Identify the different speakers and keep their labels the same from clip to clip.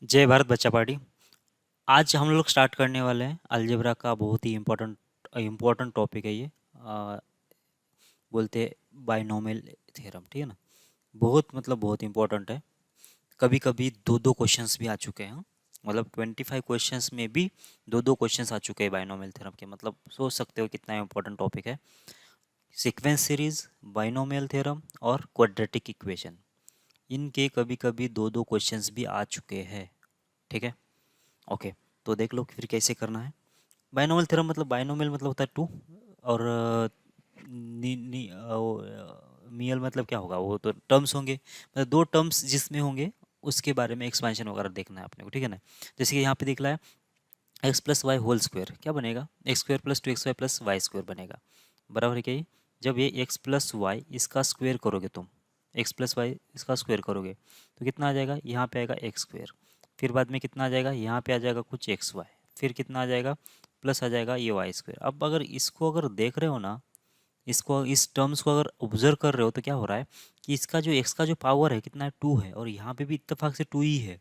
Speaker 1: जय भारत बच्चा पार्टी। आज हम लोग स्टार्ट करने वाले हैं अलजेब्रा का बहुत ही इम्पोर्टेंट टॉपिक है ये। बोलते हैं बाइनोमियल थ्योरम, ठीक है ना। बहुत इम्पोर्टेंट है। कभी कभी दो दो क्वेश्चंस भी आ चुके हैं, मतलब 25 क्वेश्चंस में भी दो दो क्वेश्चंस आ चुके हैं बाइनोमियल थ्योरम के। मतलब सोच सकते हो कितना इम्पोर्टेंट टॉपिक है। सीक्वेंस सीरीज, बाइनोमियल थ्योरम और क्वाड्रेटिक इक्वेशन, इनके कभी कभी दो दो क्वेश्चंस भी आ चुके हैं। ठीक है, ओके। तो देख लो फिर कैसे करना है। बाइनोमियल थ्योरम मतलब बाइनोमियल मतलब होता है टू, और मियल मतलब क्या होगा, वो तो टर्म्स होंगे, मतलब दो टर्म्स जिसमें होंगे उसके बारे में एक्सपेंशन वगैरह देखना है अपने को, ठीक है ना। जैसे कि यहाँ पे दिख रहा है x plus y whole square, क्या बनेगा, x square plus two x y plus y square बनेगा। बराबर है क्या ये? जब ये एक्स प्लस वाई इसका स्क्वायर करोगे तुम, एक्स प्लस वाई इसका स्क्वायर करोगे तो कितना आ जाएगा, यहाँ पे आएगा एक्स स्क्वायर। फिर बाद में कितना आ जाएगा, यहाँ पे आ जाएगा कुछ एक्स वाई, फिर कितना आ जाएगा, प्लस आ जाएगा ये वाई स्क्वायर। अब अगर इसको अगर देख रहे हो ना, इसको इस टर्म्स को अगर ऑब्जर्व कर रहे हो तो क्या हो रहा है कि इसका जो एक्स का जो पावर है कितना है, टू है, और यहाँ पे भी इत्तेफाक से टू ही है।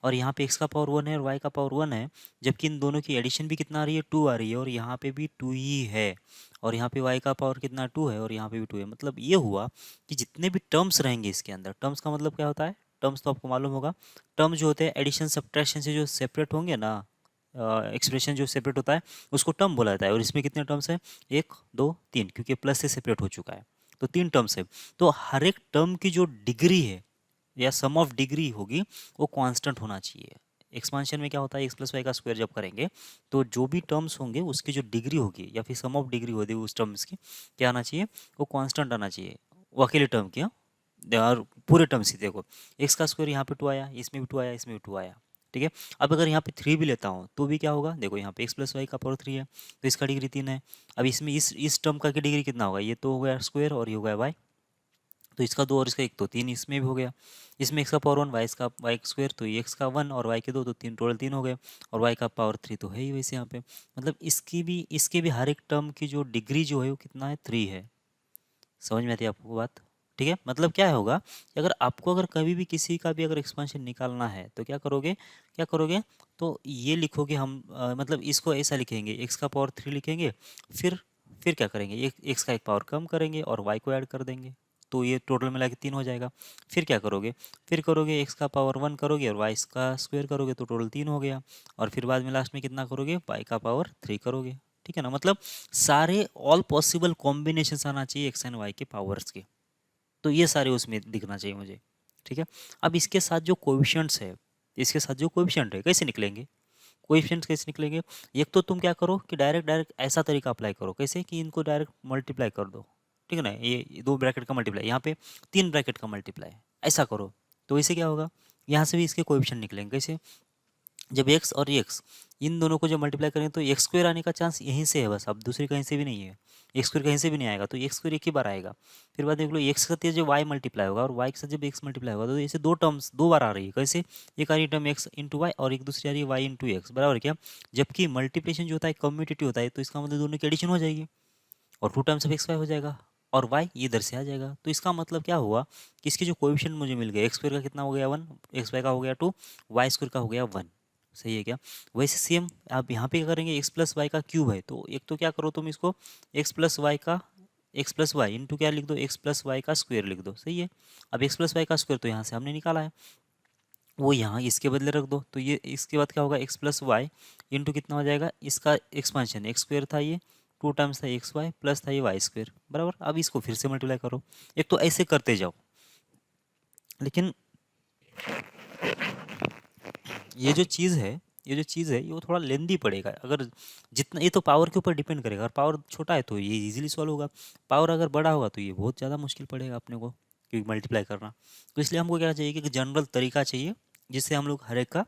Speaker 1: और यहाँ पे एक्स का पावर वन है और वाई का पावर वन है, जबकि इन दोनों की एडिशन भी कितना आ रही है, टू आ रही है, और यहाँ पे भी टू ही है। और यहाँ पे वाई का पावर कितना, टू है, और यहाँ पे भी टू है। मतलब ये हुआ कि जितने भी टर्म्स रहेंगे इसके अंदर, टर्म्स का मतलब क्या होता है, टर्म्स तो आपको मालूम होगा। टर्म जो होते हैं एडिशन सब्ट्रैक्शन से जो सेपरेट होंगे ना, एक्सप्रेशन जो सेपरेट होता है उसको टर्म बोला जाता है। और इसमें कितने टर्म्स हैं, एक दो तीन, क्योंकि प्लस से सेपरेट हो चुका है तो तीन टर्म्स है। तो हर एक टर्म की जो डिग्री है या सम ऑफ डिग्री होगी वो कांस्टेंट होना चाहिए। एक्सपांशन में क्या होता है, एक्स प्लस वाई का स्क्वायर जब करेंगे तो जो भी टर्म्स होंगे उसकी जो डिग्री होगी या फिर सम ऑफ डिग्री होगी उस टर्म्स की, क्या आना चाहिए, वो कांस्टेंट आना चाहिए। वो अकेले टर्म की, हाँ, और पूरे टर्म्स ही देखो, एक्स का स्क्वायर यहाँ पे टू आया, इसमें भी टू आया, इसमें भी टू आया, ठीक है। अब अगर यहाँ पे थ्री भी लेता हूँ तो भी क्या होगा, देखो यहाँ पे एक्स प्लस वाई का पावर थ्री है तो इसका डिग्री तीन है। अब इसमें इस टर्म का की डिग्री कितना होगा, ये तो हो गया स्क्वायर और ये हो गया वाई, तो इसका दो और इसका एक, तो तीन इसमें भी हो गया। इसमें एक्स का पावर वन, वाई का वाई स्क्वायर, तो ये एक्स का वन और वाई के दो, तो तीन, टोटल तीन हो गए। और वाई का पावर थ्री तो है ही वैसे यहाँ पे। मतलब इसके भी हर एक टर्म की जो डिग्री जो है वो कितना है, थ्री है। समझ में आती है आपको बात? ठीक है, मतलब क्या होगा कि अगर आपको अगर कभी भी किसी का भी अगर एक्सपेंशन निकालना है तो क्या करोगे, तो ये लिखोगे हम, मतलब इसको ऐसा लिखेंगे, एक्स का पावर थ्री लिखेंगे, फिर फिर क्या करेंगे, एक एक्स का एक पावर कम करेंगे और वाई को ऐड कर देंगे, तो ये टोटल मिला के तीन हो जाएगा। फिर क्या करोगे, फिर करोगे एक्स का पावर वन करोगे और वाई का स्क्वायर करोगे, तो टोटल तीन हो गया। और फिर बाद में लास्ट में कितना करोगे, वाई का पावर थ्री करोगे, ठीक है ना। मतलब सारे ऑल पॉसिबल कॉम्बिनेशन आना चाहिए एक्स एंड वाई के पावर्स के, तो ये सारे उसमें दिखना चाहिए मुझे, ठीक है। अब इसके साथ जो कोएफिशिएंट्स है, इसके साथ जो कोएफिशिएंट है कैसे निकलेंगे, कोएफिशिएंट्स कैसे निकलेंगे, एक तो तुम क्या करो कि डायरेक्ट डायरेक्ट ऐसा तरीका अप्लाई करो, कैसे कि इनको डायरेक्ट मल्टीप्लाई कर दो, ठीक है ना। ये दो ब्रैकेट का मल्टीप्लाई, यहाँ पे तीन ब्रैकेट का मल्टीप्लाई, ऐसा करो। तो इससे क्या होगा, यहाँ से भी इसके कोएफिशिएंट निकलेंगे कैसे, जब एक्स और एक्स इन दोनों को जब मल्टीप्लाई करें तो एक्स स्क्वायर आने का चांस यहीं से है बस, अब दूसरी कहीं से भी नहीं है। एक्स स्क्वायर कहीं से भी नहीं आएगा, तो एक्स स्क्वायर एक ही बार आएगा। फिर बाद देख लो एक्स के साथ जब वाई मल्टीप्लाई होगा और वाई के साथ जब एक्स मल्टीप्लाई होगा, तो ऐसे दो टर्म्स दो बार आ रही है, कैसे, एक आ रही है टर्म एक्स इंटू वाई और एक दूसरी आ रही है वाई इंटू एक्स, बराबर क्या। जबकि मल्टीप्लिकेशन जो होता है कम्यूटेटिव होता है, तो इसका मतलब दोनों की एडिशन हो जाएगी और two times of x y हो जाएगा, और वाई ये इधर से आ जाएगा। तो इसका मतलब क्या हुआ कि इसके जो कोएफिशिएंट मुझे मिल गए, एक्स स्क्वायर का कितना हो गया वन, एक्स वाई का हो गया टू, वाई स्क्वायर का हो गया वन, सही है क्या। वैसे सेम आप यहाँ पे क्या करेंगे, एक्स प्लस वाई का क्यूब है, तो एक तो क्या करो तुम इसको, एक्स प्लस वाई का, एक्स प्लस वाई इंटू क्या लिख दो, एक्स प्लस वाई का स्क्वायर लिख दो, सही है। अब एक्स प्लस वाई का स्क्वायर तो यहाँ से हमने निकाला है, वो यहाँ इसके बदले रख दो, तो ये इसके बाद क्या होगा, एक्स प्लस वाई इंटू कितना हो जाएगा, इसका एक्सपांशन एक्स स्क्वायर था, ये टू टाइम्स था एक्स वाई प्लस था ये वाई स्क्वायर, बराबर। अब इसको फिर से मल्टीप्लाई करो, एक तो ऐसे करते जाओ, लेकिन ये जो चीज़ है, ये वो थोड़ा लेंदी पड़ेगा। अगर जितना, ये तो पावर के ऊपर डिपेंड करेगा, अगर पावर छोटा है तो ये इजीली सॉल्व होगा, पावर अगर बड़ा होगा तो ये बहुत ज़्यादा मुश्किल पड़ेगा अपने को, क्योंकि मल्टीप्लाई करना। तो इसलिए हमको क्या चाहिए कि जनरल तरीका चाहिए जिससे हम लोग हर एक का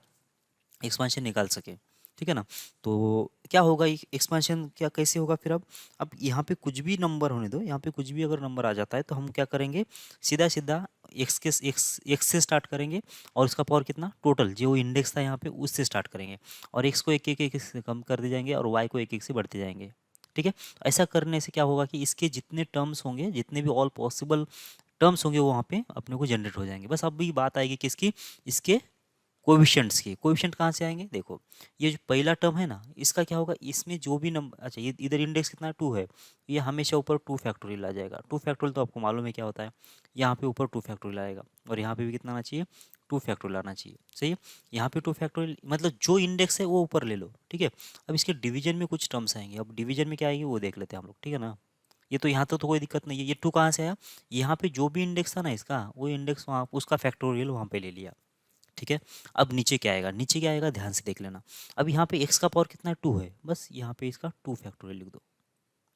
Speaker 1: एक्सपांशन निकाल सके, ठीक है ना। तो क्या होगा, एक्सपांशन क्या कैसे होगा फिर, अब यहाँ पे कुछ भी नंबर होने दो, यहाँ पे कुछ भी अगर नंबर आ जाता है तो हम क्या करेंगे, सीधा सीधा एक्स से स्टार्ट करेंगे, और उसका पावर कितना, टोटल जो इंडेक्स था यहाँ पे उससे स्टार्ट करेंगे, और एक्स को एक एक से कम कर दी जाएंगे और वाई को एक एक से बढ़ते जाएंगे, ठीक है। ऐसा करने से क्या होगा कि इसके जितने टर्म्स होंगे, जितने भी ऑल पॉसिबल टर्म्स होंगे वो वहाँ पे अपने को जनरेट हो जाएंगे। बस अब भी बात आएगी किसकी, इसके कोएफिशिएंट्स की। कोएफिशिएंट कहाँ से आएंगे, देखो ये जो पहला टर्म है ना, इसका क्या होगा, इसमें जो भी नंबर, अच्छा ये इधर इंडेक्स कितना 2 है, ये हमेशा ऊपर 2 फैक्टोरियल आ जाएगा। 2 फैक्टोरियल तो आपको मालूम है क्या होता है, यहाँ पे ऊपर 2 फैक्टोरियल आएगा और यहाँ पे भी कितना आना चाहिए, 2 फैक्टोरियल आना चाहिए। सही है, यहाँ पे 2 फैक्टोरियल मतलब जो इंडेक्स है वो ऊपर ले लो, ठीक है। अब इसके डिवीजन में कुछ टर्म्स आएंगे, अब डिवीजन में क्या आएगी वो देख लेते हैं हम लोग, ठीक है ना। ये तो यहाँ तक तो कोई दिक्कत नहीं है, ये 2 कहाँ से आया, यहाँ पे जो भी इंडेक्स था ना इसका, वो इंडेक्स वहाँ उसका फैक्टोरियल वहाँ पे ले लिया, ठीक है। अब नीचे क्या आएगा, नीचे क्या आएगा ध्यान से देख लेना। अब यहाँ पे x का पावर कितना है, 2 है, बस यहाँ पे इसका 2 फैक्टोरियल लिख दो,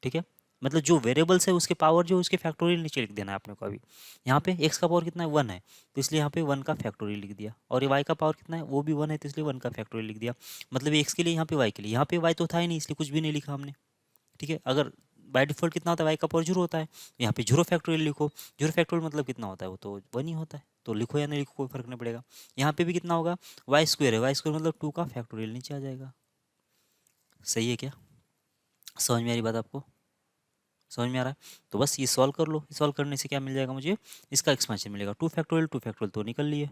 Speaker 1: ठीक है। मतलब जो वेरिएबल्स है उसके पावर जो उसके फैक्टोरियल नीचे लिख देना है आपने को। अभी यहाँ पे x का पावर कितना है, 1 है, तो इसलिए यहाँ पे 1 का फैक्टोरियल लिख दिया। और ये y का पावर कितना है, वो भी 1 है, तो इसलिए 1 का फैक्टोरियल लिख दिया। मतलब ये x के लिए, यहाँ पे y के लिए, यहाँ पे y तो था ही नहीं इसलिए कुछ भी नहीं लिखा हमने, ठीक है। अगर बाय डिफॉल्ट कितना होता है, y का पावर 0 होता है, यहाँ पे 0 फैक्टोरियल लिखो। 0 फैक्टोरियल मतलब कितना होता है, वो तो 1 ही होता है, तो लिखो या नहीं लिखो कोई फर्क नहीं पड़ेगा। यहाँ पे भी कितना होगा, वाई स्क्वायर है, वाई स्क्वायर मतलब 2 का फैक्टोरियल नीचे आ जाएगा। सही है क्या, समझ में आ रही बात आपको, समझ में आ रहा है। तो बस ये सॉल्व कर लो, सॉल्व करने से क्या मिल जाएगा मुझे, इसका एक्सपेंशन मिलेगा। 2 फैक्टोरियल तो निकल लिए,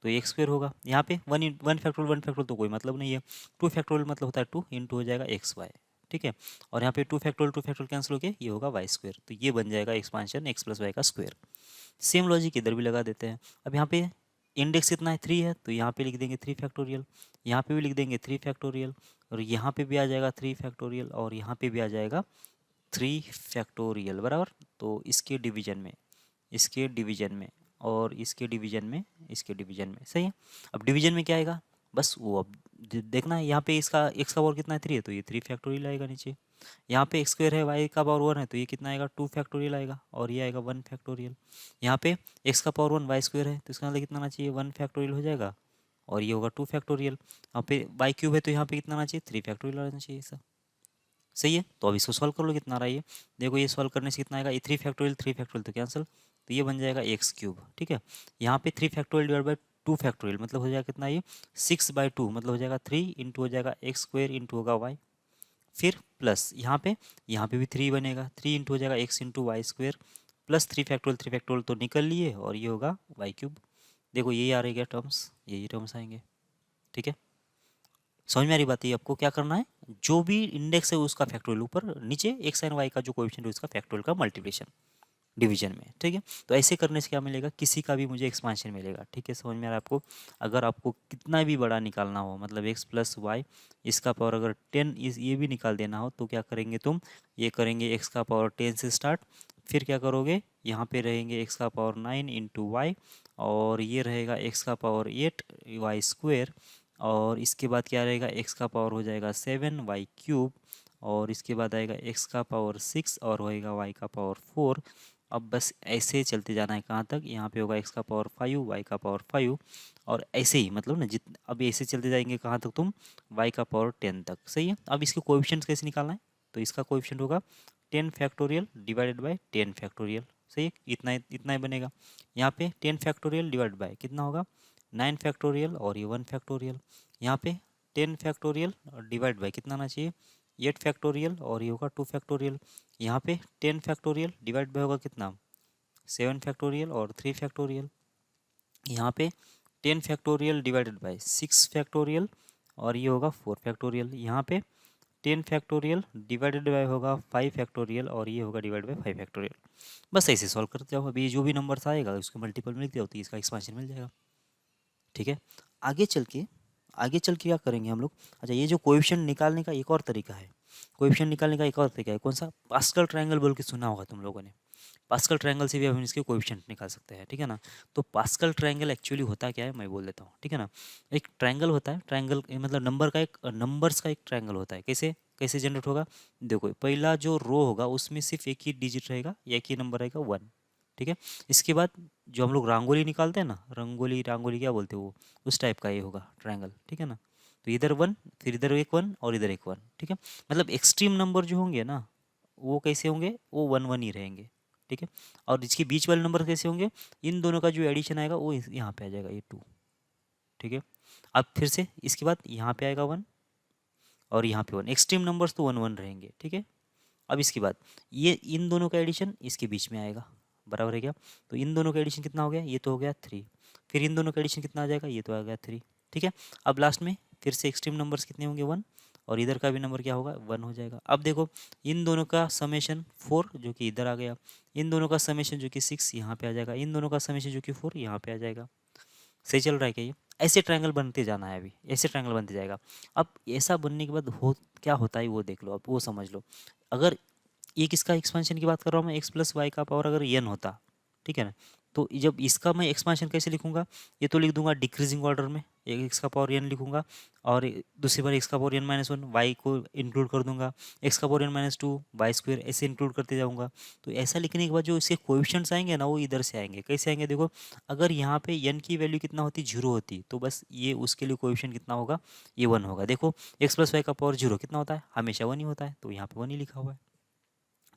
Speaker 1: तो ये एक्स स्क्वायर होगा। यहाँ पे 1 फैक्टोरियल तो कोई मतलब नहीं है। 2 फैक्टोरियल मतलब होता है 2 इंटू हो जाएगा एक्स वाई, ठीक है। और यहाँ पे 2 फैक्टोरियल कैंसिल हो गया, ये होगा वाई स्क्वायर, तो ये बन जाएगा एक्सपांशन एक्स प्लस वाई का स्क्वायर। सेम लॉजिक इधर भी लगा देते हैं। अब यहाँ पे इंडेक्स कितना है, 3 है, तो यहाँ पे लिख देंगे 3 फैक्टोरियल, यहाँ पे भी लिख देंगे 3 फैक्टोरियल, और यहाँ पे भी आ जाएगा 3 फैक्टोरियल, और यहाँ पे भी आ जाएगा 3 फैक्टोरियल, बराबर। तो इसके डिवीजन में, इसके डिवीजन में, और इसके डिवीजन में, इसके डिवीजन में, सही है। अब डिवीजन में क्या आएगा, बस वो अब देखना है। यहाँ पे इसका x का पावर कितना है, 3 है, तो ये 3 फैक्टोरियल आएगा नीचे। यहाँ पे एक्स स्क्वायर है, y का पावर 1 है, तो ये कितना आएगा, 2 फैक्टोरियल आएगा, और ये आएगा 1 फैक्टोरियल। यहाँ पे x का पावर 1 वाई स्क्वायर है, तो इसका मतलब कितना आना चाहिए, 1 फैक्टोरियल हो जाएगा, और ये होगा 2 फैक्टोरियल। यहाँ पे वाई क्यूब है, तो यहाँ पे कितना आना चाहिए, 3 फैक्टोरियल आना चाहिए ऐसा। सही है, तो अब इसको सॉल्व कर लो, कितना आ रहा है ये, देखो ये सॉल्व करने से कितना आएगा, ये 3 फैक्टोरियल तो कैंसिल, तो ये बन जाएगा एक्स क्यूब, ठीक है। यहाँ पे 3 फैक्टोरियल डिवाइड बाई 2 फैक्टोरियल मतलब हो जाएगा कितना, ये 6/2 मतलब हो जाएगा 3 इंटू हो जाएगा एक्स स्क्वायर इंटू होगा वाई, फिर प्लस यहाँ पे भी 3 बनेगा, 3 इंटू हो जाएगा x into y square, plus 3 factorial तो निकल लिए, और ये होगा वाई क्यूब। देखो यही आ रही है टर्म्स, यही टर्म्स आएंगे, ठीक है। समझ में आ रही बात है, आपको क्या करना है, जो भी इंडेक्स है उसका फैक्टोरियल ऊपर, नीचे एक्स एंड वाई का जो कोएफिशिएंट है उसका फैक्टोरियल का मल्टीप्लिकेशन डिवीजन में, ठीक है। तो ऐसे करने से क्या मिलेगा, किसी का भी मुझे एक्सपांशन मिलेगा, ठीक है। समझ में आ रहा है आपको। अगर आपको कितना भी बड़ा निकालना हो, मतलब एक्स प्लस वाई, इसका पावर अगर 10 इस ये भी निकाल देना हो, तो क्या करेंगे तुम, ये करेंगे एक्स का पावर 10 से स्टार्ट, फिर क्या करोगे, यहाँ पे रहेंगे एक्स का पावर 9 इंटू वाई, और ये रहेगा एक्स का पावर 8 वाई स्क्वेयर, और इसके बाद क्या रहेगा, एक्स का पावर हो जाएगा 7 वाई क्यूब, और इसके बाद आएगा एक्स का पावर 6 और होएगा वाई का पावर 4। अब बस ऐसे चलते जाना है कहाँ तक, यहाँ पे होगा एक्स का पावर 5 वाई का पावर 5, और ऐसे ही मतलब ना जित अब ऐसे चलते जाएंगे कहाँ तक तुम, वाई का पावर 10 तक। सही है, अब इसके कोएफिशिएंट्स कैसे निकालना है, तो इसका कोएफिशिएंट होगा 10 फैक्टोरियल डिवाइडेड बाई 10 फैक्टोरियल। सही है, इतना ही बनेगा। यहाँ पे 10 फैक्टोरियल डिवाइड बाय कितना होगा, 9 फैक्टोरियल, और ये 1 फैक्टोरियल। यहाँ पे 10 फैक्टोरियल डिवाइड बाय कितना आना चाहिए, 8 फैक्टोरियल, और ये होगा 2 फैक्टोरियल। यहाँ पे 10 फैक्टोरियल डिवाइड बाय होगा कितना, 7 फैक्टोरियल और 3 फैक्टोरियल। यहाँ पे 10 फैक्टोरियल डिवाइडेड बाय 6 फैक्टोरियल, और ये होगा 4 फैक्टोरियल। यहाँ पे 10 फैक्टोरियल डिवाइडेड बाय होगा 5 फैक्टोरियल, और ये होगा डिवाइड बाय 5 फैक्टोरियल। बस ऐसे सॉल्व करते जाओ, अभी जो भी नंबर आएगा उसके मल्टीपल में लिख दिया, होती है इसका एक्सपांशन मिल जाएगा, ठीक है। आगे चल के आगे चल के क्या करेंगे हम लोग, अच्छा ये जो कोएफिशिएंट निकालने का एक और तरीका है, कोएफिशिएंट निकालने का एक और तरीका है, कौन सा, पास्कल ट्रायंगल बोल के सुना होगा तुम लोगों ने। पास्कल ट्रायंगल से भी हम इसके कोएफिशिएंट निकाल सकते हैं, ठीक है ना। तो पास्कल ट्रायंगल एक्चुअली होता क्या है, मैं बोल देता हूँ, ठीक है ना। एक ट्रायंगल होता है, ट्रायंगल मतलब नंबर्स का एक ट्रायंगल होता है। कैसे कैसे जनरेट होगा, देखो पहला जो रो होगा उसमें सिर्फ एक ही डिजिट रहेगा, एक ही नंबर रहेगा 1, ठीक है। इसके बाद जो हम लोग रंगोली निकालते हैं ना, रंगोली रंगोली क्या बोलते हैं वो, उस टाइप का ये होगा ट्रायंगल, ठीक है ना। तो इधर 1, फिर इधर एक 1 और इधर एक 1, ठीक है। मतलब एक्सट्रीम नंबर जो होंगे ना, वो कैसे होंगे, वो 1 1 ही रहेंगे, ठीक है। और इसके बीच वाले नंबर कैसे होंगे, इन दोनों का जो एडिशन आएगा वो यहाँ पे आ जाएगा, ये 2, ठीक है। अब फिर से इसके बाद यहाँ पे आएगा 1, और यहाँ पे 1, एक्सट्रीम नंबर्स तो 1 1 रहेंगे, ठीक है। अब इसके बाद ये इन दोनों का एडिशन इसके बीच में आएगा, बराबर है क्या। तो इन दोनों का एडिशन कितना हो गया, ये तो हो गया 3, फिर इन दोनों का एडिशन कितना आ जाएगा, ये तो आ गया 3, ठीक है। अब लास्ट में फिर से एक्सट्रीम नंबर्स कितने होंगे 1, और इधर का भी नंबर क्या होगा 1 हो जाएगा। अब देखो इन दोनों का समेशन 4 जो कि इधर आ गया, इन दोनों का समेशन जो कि 6 यहाँ पे आ जाएगा, इन दोनों का समेशन जो कि 4 यहाँ पे आ जाएगा। सही चल रहा है क्या ये? ऐसे ट्रायंगल बनते जाना है, अभी ऐसे ट्रायंगल बनते जाएगा। अब ऐसा बनने के बाद हो क्या होता है वो देख लो, अब वो समझ लो। अगर ये किसका एक्सपेंशन की बात कर रहा हूँ मैं, एक्स प्लस वाई का पावर अगर एन होता, ठीक है ना, तो जब इसका मैं एक्सपेंशन कैसे लिखूंगा, ये तो लिख दूंगा डिक्रीजिंग ऑर्डर में, एक एक्स का पावर एन लिखूंगा, और दूसरी बार एक्स का power N minus one, y को इंक्लूड कर दूंगा, एक्स का power N minus two, y square, ऐसे इंक्लूड करते जाऊंगा। तो ऐसा लिखने के बाद जो इसके कोएफिशिएंट्स आएंगे ना, वो इधर से आएंगे। कैसे आएंगे देखो, अगर यहाँ पे एन की वैल्यू कितना होती, 0 होती, तो बस ये उसके लिए कोएफिशिएंट कितना होगा, ये 1 होगा। देखो एक्स प्लस वाई का पावर 0 कितना होता है, हमेशा 1 ही होता है, तो यहाँ पे 1 ही लिखा हुआ है।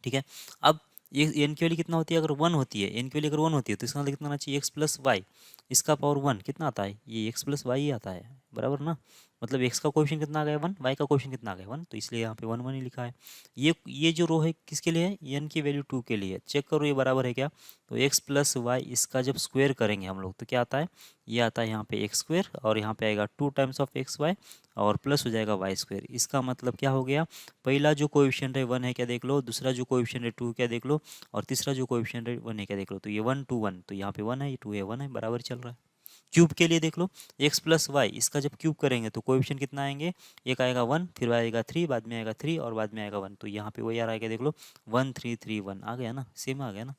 Speaker 1: ठीक है। अब ये एन की वैल्यू कितना होती है, अगर 1 होती है, एन की वैल्यू अगर 1 होती है, तो इसका मतलब कितना आना चाहिए, एक्स प्लस वाई, इसका पावर 1 कितना आता है, ये एक्स प्लस वाई ही आता है, बराबर ना। मतलब एक्स का कोएफिशिएंट कितना आ गया 1, वाई का कोएफिशिएंट कितना आ गया 1, तो इसलिए यहाँ पे 1 1 ही लिखा है। ये जो रो है किसके लिए है, एन की वैल्यू 2 के लिए है। चेक करो ये बराबर है क्या, तो एक्स प्लस वाई इसका जब स्क्वायर करेंगे हम लोग, तो क्या आता है, ये आता है यहाँ पे एक्स स्क्वायर, और यहाँ पे आएगा 2 टाइम्स ऑफ एक्स वाई, और प्लस हो जाएगा वाई स्क्वायर। इसका मतलब क्या हो गया, पहला जो कोएफिशिएंट है 1 है क्या देख लो, दूसरा जो कोएफिशिएंट है 2 क्या देख लो, और तीसरा जो कोएफिशिएंट है 1 है क्या देख लो। तो ये 1 2 1, तो यहाँ पे 1 है, ये 2 है, 1 है, बराबर चल रहा है। क्यूब के लिए देख लो, एक्स प्लस वाई इसका जब क्यूब करेंगे तो कोएफिशिएंट कितना आएंगे, एक आएगा 1, फिर आएगा 3, बाद में आएगा 3, और बाद में आएगा 1, तो यहाँ पे वही आ रहा है क्या देख लो, 1 3 3 1 आ गया ना, सेम आ गया ना,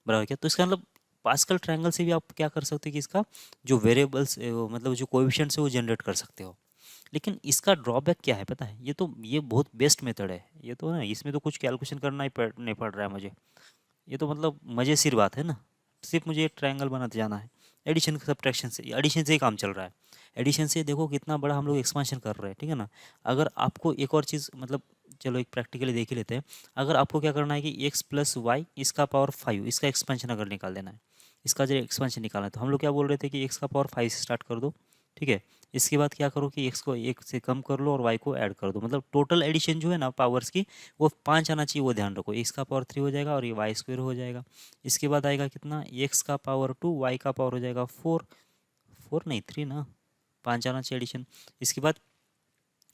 Speaker 1: बराबर क्या। तो इसका मतलब पास्कल ट्रायंगल से भी आप क्या कर सकते हो कि इसका जो वेरिएबल्स मतलब जो कोएफिशिएंट्स है वो जनरेट कर सकते हो। लेकिन इसका ड्रॉबैक क्या है पता है, ये बहुत बेस्ट मेथड है, ये तो ना इसमें तो कुछ कैलकुलेशन करना ही नहीं पड़ रहा है मुझे, ये तो मतलब मज़ेसीर बात है ना। सिर्फ मुझे एक ट्रायंगल बनाते जाना है, एडिशन सब्ट्रैक्शन से, एडिशन से ही काम चल रहा है। एडिशन से देखो कितना बड़ा हम लोग एक्सपांशन कर रहे हैं, ठीक है ना। अगर आपको एक और चीज़ मतलब, चलो एक प्रैक्टिकली देख ही लेते हैं। अगर आपको क्या करना है कि एक्स प्लस वाई इसका पावर 5 इसका एक्सपेंशन अगर निकाल देना है, इसका जो एक्सपेंशन निकालना है, तो हम लोग क्या बोल रहे थे कि एक्स का पावर 5 से स्टार्ट कर दो, ठीक है। इसके बाद क्या करो कि एक्स को 1 से कम कर लो और वाई को ऐड कर दो, मतलब टोटल एडिशन जो है ना पावर्स की, वो 5 आना चाहिए, वो ध्यान रखो। एक्स का पावर 3 हो जाएगा और ये वाई स्क्वायर हो जाएगा। इसके बाद आएगा कितना, एक्स का पावर 2, वाई का पावर हो जाएगा 4, 4 नहीं 3 ना, 5 आना चाहिए एडिशन। इसके बाद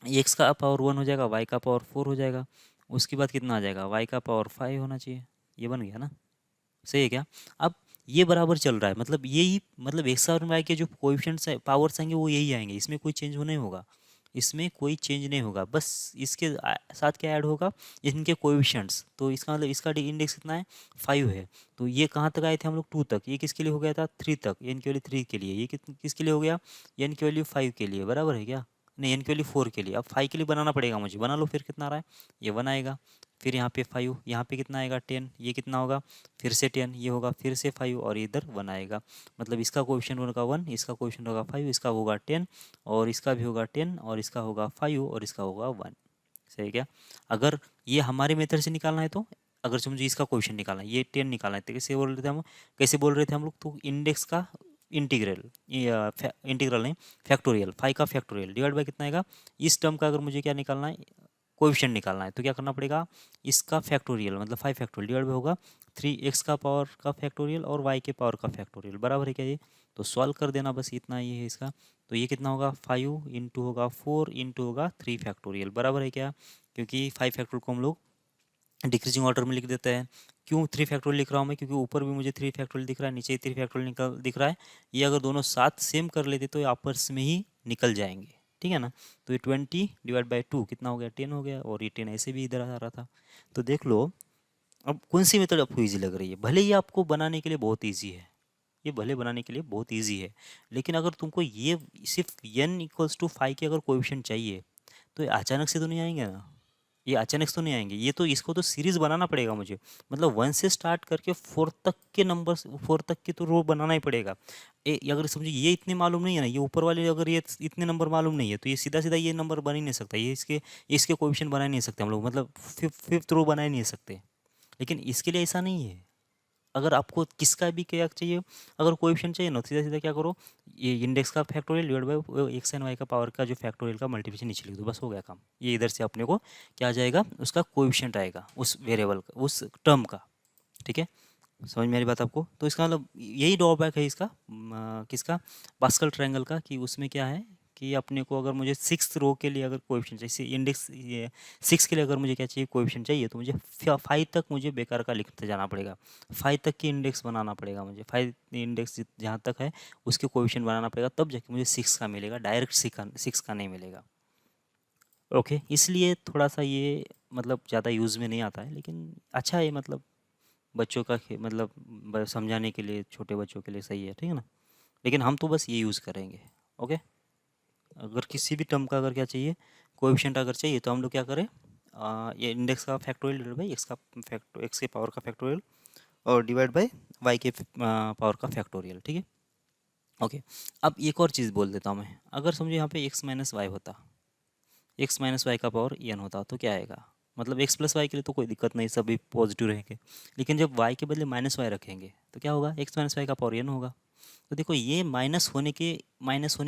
Speaker 1: एक्स का पावर 1 हो जाएगा, वाई का पावर 4 हो जाएगा। उसके बाद कितना आ जाएगा, वाई का पावर 5 होना चाहिए। ये बन गया ना, सही है क्या। अब ये बराबर चल रहा है, मतलब यही मतलब एक्स और वाई के जो कोएफिशिएंट्स है पावर्स आएंगे वो यही आएंगे, इसमें कोई चेंज नहीं होगा, इसमें कोई चेंज नहीं होगा। बस इसके साथ क्या ऐड होगा, इनके कोएफिशिएंट्स। तो इसका मतलब इसका इंडेक्स कितना है 5 है। तो ये कहाँ तक आए थे हम लोग 2 तक, ये किसके लिए हो गया था 3 तक, एन की वैल्यू 3 के लिए, ये किसके लिए हो गया, एन की वैल्यू 5 के लिए, बराबर है क्या। नहीं, एन की वैल्यू 4 के लिए। अब 5 के लिए बनाना पड़ेगा मुझे, बना लो फिर कितना आ रहा है, ये 1 आएगा। फिर यहाँ पे 5, यहाँ पे कितना आएगा 10, ये कितना होगा फिर से 10, ये होगा फिर से 5, और इधर 1 आएगा। मतलब इसका कोएफिशिएंट होगा 1, इसका कोएफिशिएंट होगा 5, इसका होगा 10, और इसका भी होगा 10, और इसका होगा 5, और इसका होगा 1। सही है क्या। अगर ये हमारे मेथड से निकालना है तो, अगर से मुझे इसका क्वेश्चन निकालना है, ये 10 निकालना है, तो कैसे बोल रहे थे हम, कैसे बोल रहे थे हम लोग, तो इंडेक्स का इंटीग्रल, इंटीग्रल नहीं फैक्टोरियल, 5 का फैक्टोरियल डिवाइड बाय कितना आएगा, इस टर्म का अगर मुझे क्या निकालना है, कोएफिशिएंट निकालना है, तो क्या करना पड़ेगा, इसका फैक्टोरियल मतलब 5 फैक्टोरियल डिवाइड बाय होगा 3 एक्स का पावर का फैक्टोरियल और वाई के पावर का फैक्टोरियल, बराबर है क्या ये। तो सॉल्व कर देना बस, इतना ही है इसका। तो ये कितना होगा 5 इंटू होगा 4 इंटू होगा 3 फैक्टोरियल, बराबर है क्या। क्योंकि 5 फैक्टोरियल को हम लोग डिक्रीजिंग ऑर्डर में लिख देते हैं। क्यों 3 फैक्टोरियल लिख रहा हूँ मैं, क्योंकि ऊपर भी मुझे 3 फैक्टोरियल दिख रहा है, नीचे 3 फैक्टोरियल निकल दिख रहा है। ये अगर दोनों साथ सेम कर लेते तो ये आपस में ही निकल जाएंगे, ठीक है ना। तो ये 20 डिवाइड बाई 2 कितना हो गया 10 हो गया, और ये 10 ऐसे भी इधर आ रहा था। तो देख लो अब कौन सी मेथड आपको ईजी लग रही है। भले ही आपको बनाने के लिए बहुत ईजी है, ये भले बनाने के लिए बहुत ईजी है, लेकिन अगर तुमको ये सिर्फ n इक्वल्स टू 5 के अगर कोएफिशिएंट चाहिए, तो ये अचानक से तो नहीं आएंगे ना, ये अचानक से तो नहीं आएंगे। ये तो इसको तो सीरीज बनाना पड़ेगा मुझे, मतलब 1 से स्टार्ट करके 4 तक के नंबर, 4 तक के तो रो बनाना ही पड़ेगा। अगर समझो ये इतने मालूम नहीं है ना, ये ऊपर वाले अगर ये इतने नंबर मालूम नहीं है, तो ये सीधा सीधा ये नंबर बन ही नहीं सकता, ये इसके कोएफिशिएंट बना ही नहीं सकते हम लोग, मतलब फिफ्थ रो बना ही नहीं सकते। लेकिन इसके लिए ऐसा नहीं है। अगर आपको किसका भी क्या चाहिए, अगर कोएफिशिएंट चाहिए ना, सीधा सीधा क्या करो, ये इंडेक्स का factorial divide by x and y का पावर का जो फैक्टोरियल का मल्टीप्लिकेशन नीचे लिख दो, बस हो गया काम। ये इधर से अपने को क्या आ जाएगा, उसका कोएफिशिएंट आएगा उस वेरिएबल का, उस टर्म का, ठीक है। समझ में आ रही बात आपको? तो इसका मतलब यही ड्रॉबैक है इसका, किसका, पास्कल ट्रायंगल का, कि उसमें क्या है कि अपने को अगर मुझे 6th रो के लिए अगर कोएफिशिएंट चाहिए, इंडेक्स ये 6 के लिए अगर मुझे क्या चाहिए, कोएफिशिएंट चाहिए, तो मुझे 5 तक मुझे बेकार का लिखते जाना पड़ेगा। 5 तक की इंडेक्स बनाना पड़ेगा मुझे, 5 इंडेक्स जहाँ तक है उसके कोएफिशिएंट बनाना पड़ेगा, तब जाके मुझे 6 का मिलेगा, डायरेक्ट 6 का नहीं मिलेगा। ओके, इसलिए थोड़ा सा ये मतलब ज़्यादा यूज़ में नहीं आता है, लेकिन अच्छा है, मतलब बच्चों का मतलब समझाने के लिए, छोटे बच्चों के लिए सही है, ठीक है ना। लेकिन हम तो बस ये यूज़ करेंगे। ओके, अगर किसी भी टर्म का अगर क्या चाहिए, कोएफिशिएंट अगर चाहिए, तो हम लोग क्या करें, ये इंडेक्स का फैक्टोरियल डिवाइड बाई एक्स के पावर का फैक्टोरियल, और डिवाइड बाई वाई के पावर का फैक्टोरियल, ठीक है। ओके, अब एक और चीज़ बोल देता हूँ मैं, अगर समझो यहाँ पे एक्स माइनस वाई होता, एक्स माइनस वाई का पावर एन होता, तो क्या आएगा, मतलब एक्स प्लस वाई के लिए तो कोई दिक्कत नहीं, सभी पॉजिटिव रहेंगे। लेकिन जब वाई के बदले माइनस वाई रखेंगे, तो क्या होगा, एक्स माइनस वाई का पावर एन होगा। तो देखो, ये माइनस होने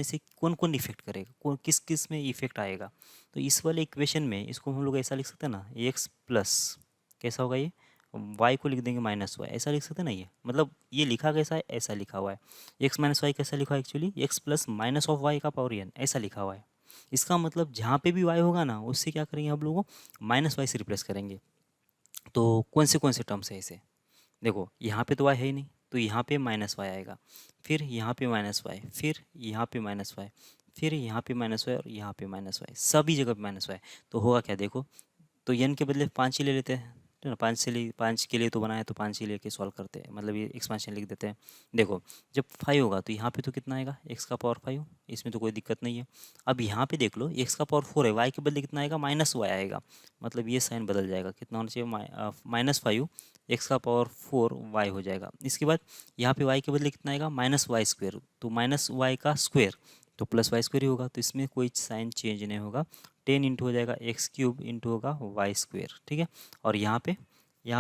Speaker 1: से कौन कौन इफेक्ट करेगा, कौन किस किस में इफेक्ट आएगा। तो इस वाले इक्वेशन में इसको हम लोग ऐसा लिख सकते हैं ना, एक्स प्लस, कैसा होगा ये, वाई को लिख देंगे माइनस वाई, ऐसा लिख सकते हैं ना। ये मतलब ये लिखा कैसा है, ऐसा लिखा हुआ है। एक्स माइनस वाई कैसा लिखा है actually, x plus minus of y का पावर एन, ऐसा लिखा हुआ है। इसका मतलब जहाँ पे भी वाई होगा ना, उससे क्या करेंगे हम लोग, माइनस वाई से रिप्लेस करेंगे। तो कौन से टर्म्स है ऐसे, देखो यहाँ पे तो वाई है ही नहीं, तो यहाँ पे माइनस वाई आएगा, फिर यहाँ पे माइनस वाई, फिर यहाँ पे माइनस वाई, फिर यहाँ पे माइनस वाई, और यहाँ पे माइनस वाई, सभी जगह पे माइनस वाई। तो होगा क्या, देखो, तो एन के बदले 5 ही ले लेते हैं, ठीक है ना। 5 के लिए तो बनाया, तो 5 ही लेके सॉल्व करते हैं, मतलब ये एक्सपांशन लिख देते हैं। देखो, जब 5 होगा तो यहाँ पे तो कितना आएगा, एक्स का पावर 5, इसमें तो कोई दिक्कत नहीं है। अब यहाँ पे देख लो, एक्स का पावर 4 है, वाई के बदले कितना आएगा, माइनस वाई आएगा, मतलब ये साइन बदल जाएगा, कितना होना चाहिए, -5 एक्स का पावर 4 वाई हो जाएगा। इसके बाद यहाँ पे वाई के बदले कितना आएगा, माइनस वाई स्क्वेयर, तो माइनस वाई का स्क्वेयर तो प्लस वाई स्क्वेयर ही होगा, तो इसमें कोई साइन चेंज नहीं होगा। 10 इंटू हो जाएगा एक्स क्यूब, इंटू होगा वाई स्क्वेयर, ठीक है। और यहाँ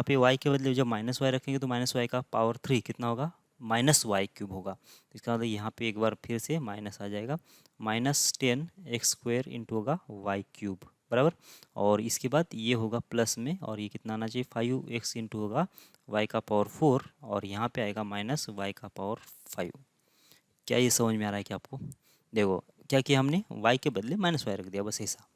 Speaker 1: पे वाई के बदले जब माइनस वाई रखेंगे, तो माइनस वाई का पावर 3 कितना होगा, माइनस वाई क्यूब होगा। तो इसका मतलब यहाँ पे एक बार फिर से माइनस आ जाएगा, -10 एक्स स्क्वेयर इंटू होगा वाई क्यूब, बराबर। और इसके बाद ये होगा प्लस में, और ये कितना आना चाहिए, 5x इंटू होगा वाई का पावर 4, और यहाँ पे आएगा माइनस वाई का पावर 5। क्या ये समझ में आ रहा है कि आपको, देखो क्या किया हमने, वाई के बदले माइनस वाई रख दिया, बस ऐसा।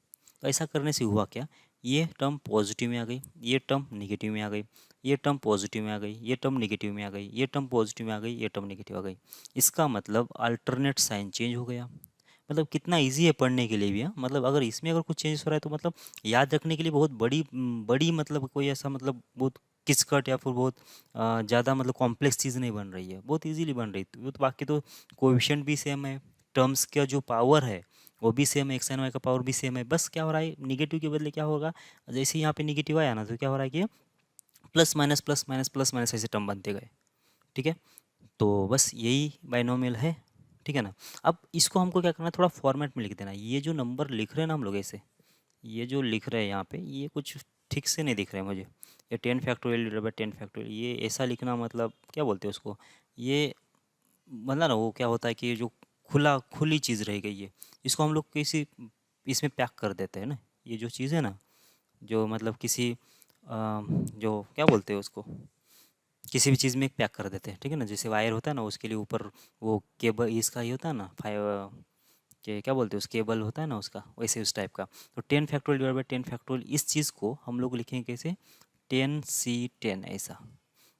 Speaker 1: तो ऐसा करने से हुआ क्या, ये टर्म पॉजिटिव में आ गई, ये टर्म निगेटिव में आ गई, ये टर्म पॉजिटिव में आ गई, ये टर्म निगेटिव में आ गई, ये टर्म पॉजिटिव में आ गई, ये टर्म निगेटिव आ गई। इसका मतलब अल्टरनेट साइन चेंज हो गया। मतलब कितना इजी है पढ़ने के लिए भी, हाँ, मतलब अगर इसमें अगर कुछ चेंज हो रहा है, तो मतलब याद रखने के लिए बहुत बड़ी बड़ी, मतलब कोई ऐसा मतलब बहुत किचकट या फिर बहुत ज़्यादा मतलब कॉम्प्लेक्स चीज़ नहीं बन रही है, बहुत इजीली बन रही है। तो बाकी तो कोएफिशिएंट भी सेम है, टर्म्स का जो पावर है वो भी सेम है, एक्स एन वाई का पावर भी सेम है। बस क्या हो रहा है, निगेटिव के बदले क्या होगा, जैसे यहाँ पे निगेटिव आया ना, तो क्या हो रहा है कि plus minus plus minus plus minus ऐसे टर्म बनते गए, ठीक है। तो बस यही बाइनोमियल है, ठीक है ना। अब इसको हमको क्या करना है, थोड़ा फॉर्मेट में लिख देना। ये जो नंबर लिख रहे हैं ना हम लोग ऐसे, ये जो लिख रहे हैं यहाँ पे, ये कुछ ठीक से नहीं दिख रहे हैं मुझे। ये 10 फैक्टोरियल डिवाइड बाय 10 फैक्टोरियल, ये ऐसा लिखना, मतलब क्या बोलते हैं उसको, ये मतलब ना वो क्या होता है कि ये जो खुली चीज़ रह गई है, इसको हम लोग किसी इसमें पैक कर देते हैं ना। ये जो चीज़ है ना, जो मतलब किसी जो क्या बोलते हैं उसको, किसी भी चीज़ में पैक कर देते हैं, ठीक है ना। जैसे वायर होता है ना, उसके लिए ऊपर वो केबल इसका ही होता है ना, के क्या बोलते हैं, उस केबल होता है ना उसका, वैसे उस टाइप का। तो 10 फैक्टोरियल डिवाइड बाय 10 फैक्टोरियल, इस चीज़ को हम लोग लिखेंगे कैसे, 10C10 ऐसा।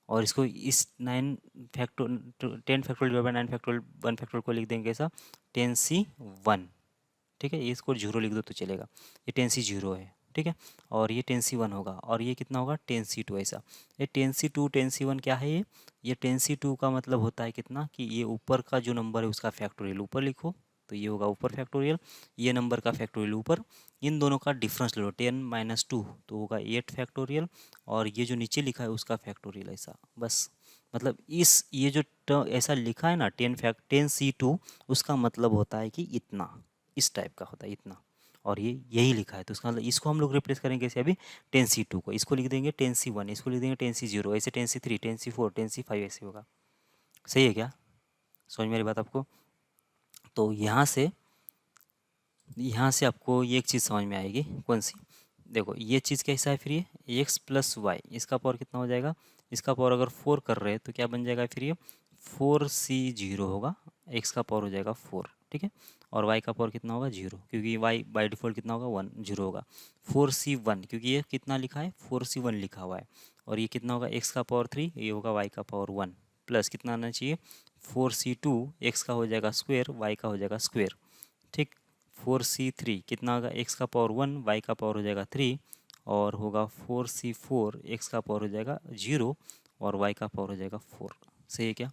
Speaker 1: और इसको इस 10 factorial divide bye 9 factorial 1 factorial को लिख देंगे कैसा, 10C1, ठीक है। ये इसको जीरो लिख दो तो चलेगा, ये 10C0 है, ठीक है। और ये 10C1 होगा, और ये कितना होगा 10C2 ऐसा। ये 10C2 10C1 क्या है, ये 10C2 का मतलब होता है कितना, कि ये ऊपर का जो नंबर है उसका फैक्टोरियल ऊपर लिखो, तो ये होगा ऊपर फैक्टोरियल, ये नंबर का फैक्टोरियल ऊपर, इन दोनों का डिफरेंस ले लो 10 - 2 तो होगा 8 फैक्टोरियल, और ये जो नीचे लिखा है उसका फैक्टोरियल ऐसा, बस। मतलब इस ये जो ऐसा लिखा है ना 10C2, उसका मतलब होता है कि इतना, इस टाइप का होता है इतना, और ये यही लिखा है। तो इसका मतलब इसको हम लोग रिप्लेस करेंगे कैसे, अभी 10C2 को इसको लिख देंगे 10C1, इसको लिख देंगे 10C0, ऐसे 10C3 10C4 10C5 ऐसे होगा। सही है क्या, समझ मेरी बात आपको। तो यहाँ से आपको ये एक चीज़ समझ में आएगी, कौन सी, देखो ये चीज़ कैसा है, फिर ये एक्स प्लस वाई, इसका पावर कितना हो जाएगा, इसका पावर अगर 4 कर रहे हैं तो क्या बन जाएगा फिर ये 4c0 होगा, x का पावर हो जाएगा 4, ठीक है। और y का पावर कितना होगा 0, क्योंकि y बाय डिफ़ॉल्ट कितना होगा 1 0 होगा। 4c1 क्योंकि ये कितना लिखा है 4c1 लिखा हुआ है, और ये कितना होगा x का पावर 3, ये होगा y का पावर 1, प्लस कितना आना चाहिए 4c2, x का हो जाएगा स्क्वायर, y का हो जाएगा स्क्वायर, ठीक। 4c3 कितना होगा x का पावर 1, y का पावर हो जाएगा 3, और होगा 4c4, x का पावर हो जाएगा 0 और y का पावर हो जाएगा 4। सही है क्या?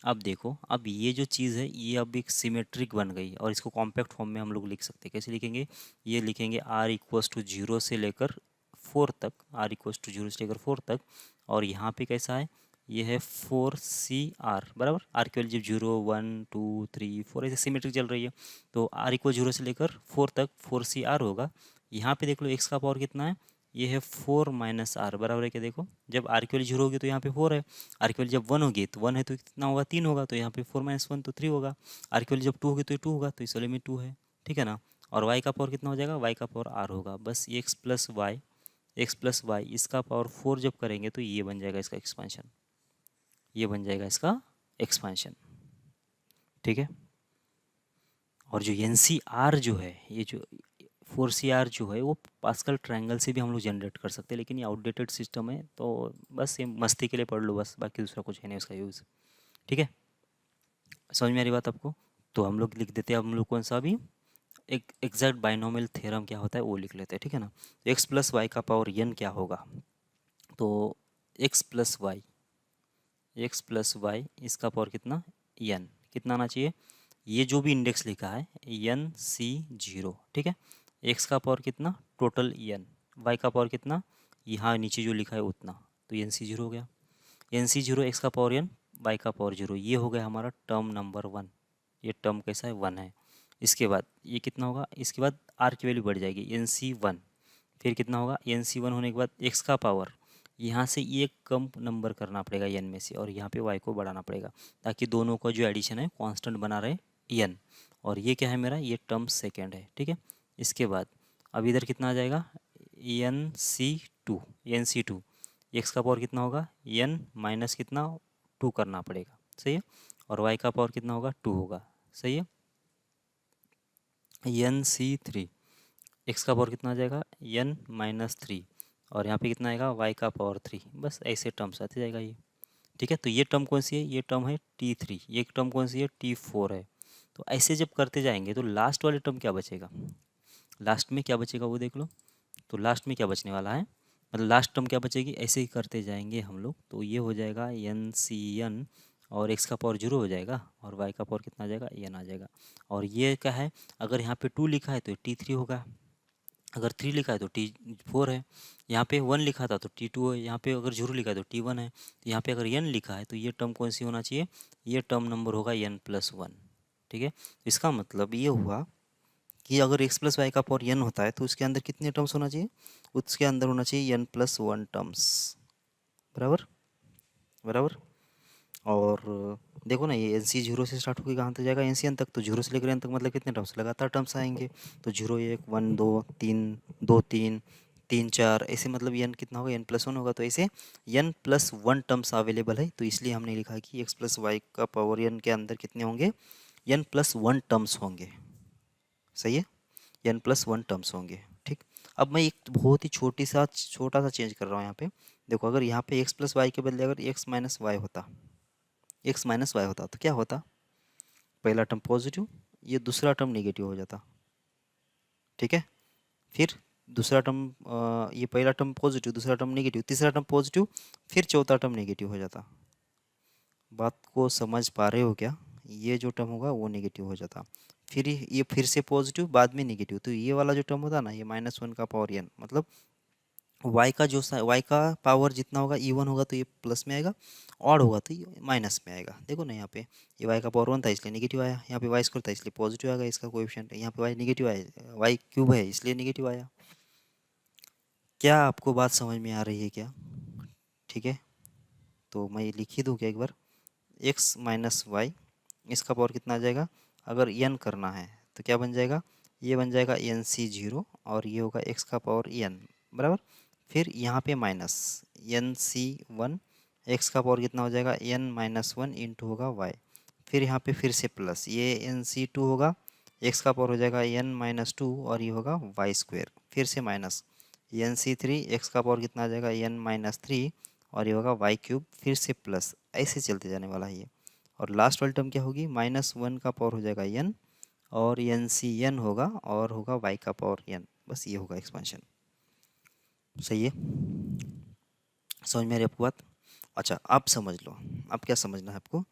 Speaker 1: अब देखो, अब ये जो चीज़ है ये अब एक सिमेट्रिक बन गई, और इसको कॉम्पैक्ट फॉर्म में हम लोग लिख सकते हैं। कैसे लिखेंगे? ये लिखेंगे r इक्वल्स टू 0 से लेकर 4 तक, r इक्वल्स टू 0 से लेकर 4 तक, और यहाँ पे कैसा है, ये है 4c r बराबर। r की वैल्यू जब 0 1 2 3 4 ऐसे सिमेट्रिक चल रही है, तो r इक्वल 0 से लेकर 4 तक 4c r होगा। यहाँ पे देख लो x का पावर कितना है, ये है 4 माइनस आर, बराबर है क्या? देखो, जब आर की वैल्यू 0 होगी तो यहाँ पे 4 है, आर की वैल्यू जब 1 होगी तो 1 है तो कितना होगा 3 होगा, तो यहाँ पे 4 माइनस 1 तो 3 होगा। आर की वैल्यू जब 2 होगी तो ये 2 होगा, तो इस वाले में 2 है, ठीक है ना। और वाई का पावर कितना हो जाएगा, वाई का पावर आर होगा, बस एक्स प्लस वाई इसका पावर 4 जब करेंगे तो ये बन जाएगा इसका एक्सपांशन, ये बन जाएगा इसका एक्सपांशन, ठीक है। और जो एन सी आर जो है, ये जो 4CR जो है वो पास्कल ट्रायंगल से भी हम लोग जनरेट कर सकते हैं, लेकिन ये आउटडेटेड सिस्टम है, तो बस ये मस्ती के लिए पढ़ लो बस, बाकी दूसरा कुछ है नहीं उसका यूज़, ठीक है। समझ में आ रही बात आपको? तो हम लोग लिख देते हैं, हम लोग कौन सा अभी एक एग्जैक्ट बाइनोमियल थ्योरम क्या होता है वो लिख लेते हैं, ठीक है ना। तो एक्स प्लस वाई का पावर n क्या होगा, तो एक्स प्लस वाई इसका पावर कितना n, कितना आना चाहिए, ये जो भी इंडेक्स लिखा है n c0, ठीक है। एक्स का पावर कितना टोटल n, वाई का पावर कितना यहाँ नीचे जो लिखा है उतना, तो n c0 हो गया। n c0 एक्स का पावर n, वाई का पावर 0, ये हो गया हमारा टर्म नंबर 1, ये टर्म कैसा है 1 है। इसके बाद ये कितना होगा, इसके बाद r की वैल्यू बढ़ जाएगी nc1, फिर कितना होगा nc1 होने के बाद x का पावर, यहाँ से ये कम नंबर करना पड़ेगा n में से, और यहाँ पे y को बढ़ाना पड़ेगा, ताकि दोनों का जो एडिशन है कांस्टेंट बना रहे n। और ये क्या है मेरा, ये टर्म सेकेंड है, ठीक है। इसके बाद अब इधर कितना आ जाएगा nc2 x का पावर कितना होगा n माइनस कितना 2 करना पड़ेगा, सही है। और y का पावर कितना होगा 2 होगा, सही है। nc3 x का पावर कितना आ जाएगा n माइनस 3, और यहाँ पे कितना आएगा y का पावर 3, बस ऐसे टर्म्स आते जाएगा ये, ठीक है। तो ये टर्म कौन सी है, ये टर्म है t3, ये टर्म कौन सी है t4 है। तो ऐसे जब करते जाएंगे तो लास्ट वाले टर्म क्या बचेगा, लास्ट में क्या बचेगा वो देख लो। तो लास्ट में क्या बचने वाला है, मतलब लास्ट टर्म क्या बचेगी, ऐसे ही करते जाएंगे हम लोग, तो ये हो जाएगा nCn, और x का पावर 0 हो जाएगा, और y का पावर कितना आ जाएगा n आ जाएगा। और ये क्या है, अगर यहाँ पे 2 लिखा है तो t3 होगा, अगर 3 लिखा है तो t4 है, यहाँ पे 1 लिखा था तो t2 है, यहाँ पे अगर 0 लिखा है तो t1 है, तो यहाँ पे अगर n लिखा है तो ये टर्म कौन सी होना चाहिए, ये टर्म नंबर होगा n+1, ठीक है। इसका मतलब ये हुआ कि अगर x प्लस वाई का पावर n होता है तो उसके अंदर कितने टर्म्स होना चाहिए, उसके अंदर होना चाहिए n+1 टर्म्स, बराबर बराबर। और देखो ना, ये nc0 से स्टार्ट होकर कहाँ तक जाएगा ncn तक, तो 0 से लेकर n तक मतलब कितने टर्म्स, लगातार टर्म्स आएंगे, तो 0 1 1 2 3 2 3 3 4 ऐसे, मतलब n कितना होगा n+1 होगा, तो ऐसे n+1 टर्म्स अवेलेबल है, तो इसलिए हमने लिखा कि x प्लस वाई का पावर n के अंदर कितने होंगे n+1 टर्म्स होंगे, सही है, n+1 टर्म्स होंगे, ठीक। अब मैं एक बहुत ही छोटा सा चेंज कर रहा हूँ यहाँ पे, देखो अगर यहाँ पे x प्लस वाई के बदले अगर x माइनस वाई होता तो क्या होता, पहला टर्म पॉजिटिव, ये दूसरा टर्म नेगेटिव हो जाता, ठीक है। फिर दूसरा टर्म, ये पहला टर्म पॉजिटिव, दूसरा टर्म नेगेटिव, तीसरा टर्म पॉजिटिव, फिर चौथा टर्म नेगेटिव हो जाता। बात को समझ पा रहे हो क्या, ये जो टर्म होगा वो नेगेटिव हो जाता, फिर ये फिर से पॉजिटिव, बाद में नेगेटिव, तो ये वाला जो टर्म होता ना, ये -1 का पावर n, मतलब y का पावर जितना होगा इवन होगा तो ये प्लस में आएगा, ऑड होगा तो ये माइनस में आएगा। देखो ना यहाँ पे ये y का पावर 1 था इसलिए नेगेटिव आया, यहाँ पे y² था इसलिए पॉजिटिव आएगा, इसका कोएफिशिएंट, यहाँ पे y नेगेटिव आया, y³ है इसलिए नेगेटिव आया। क्या आपको बात समझ में आ रही है क्या, ठीक है। तो मैं लिख ही दूँ क्या एक बार, x माइनस वाई इसका पावर कितना आ जाएगा, अगर n करना है तो क्या बन जाएगा, ये बन जाएगा nc0, और ये होगा x का पावर n, बराबर। फिर यहाँ पे माइनस nc1 एक्स का पावर कितना हो जाएगा एन माइनस वन इंटू होगा वाई, फिर यहाँ पे फिर से प्लस ये एन सी टू होगा, एक्स का पावर हो जाएगा एन माइनस टू और ये होगा वाई स्क्वेयर, फिर से minus n C three, x का पावर कितना आ जाएगा एन माइनस थ्री और ये होगा वाई क्यूब, फिर से प्लस, ऐसे चलते जाने वाला है ये। और लास्ट वाली टर्म क्या होगी, माइनस वन का पावर हो जाएगा एन और एन सी एन होगा और होगा वाई का पावर एन, बस ये होगा एक्सपेंशन। सही है, समझ में आ रही है आपको बात? अच्छा आप समझ लो, अब क्या समझना है आपको,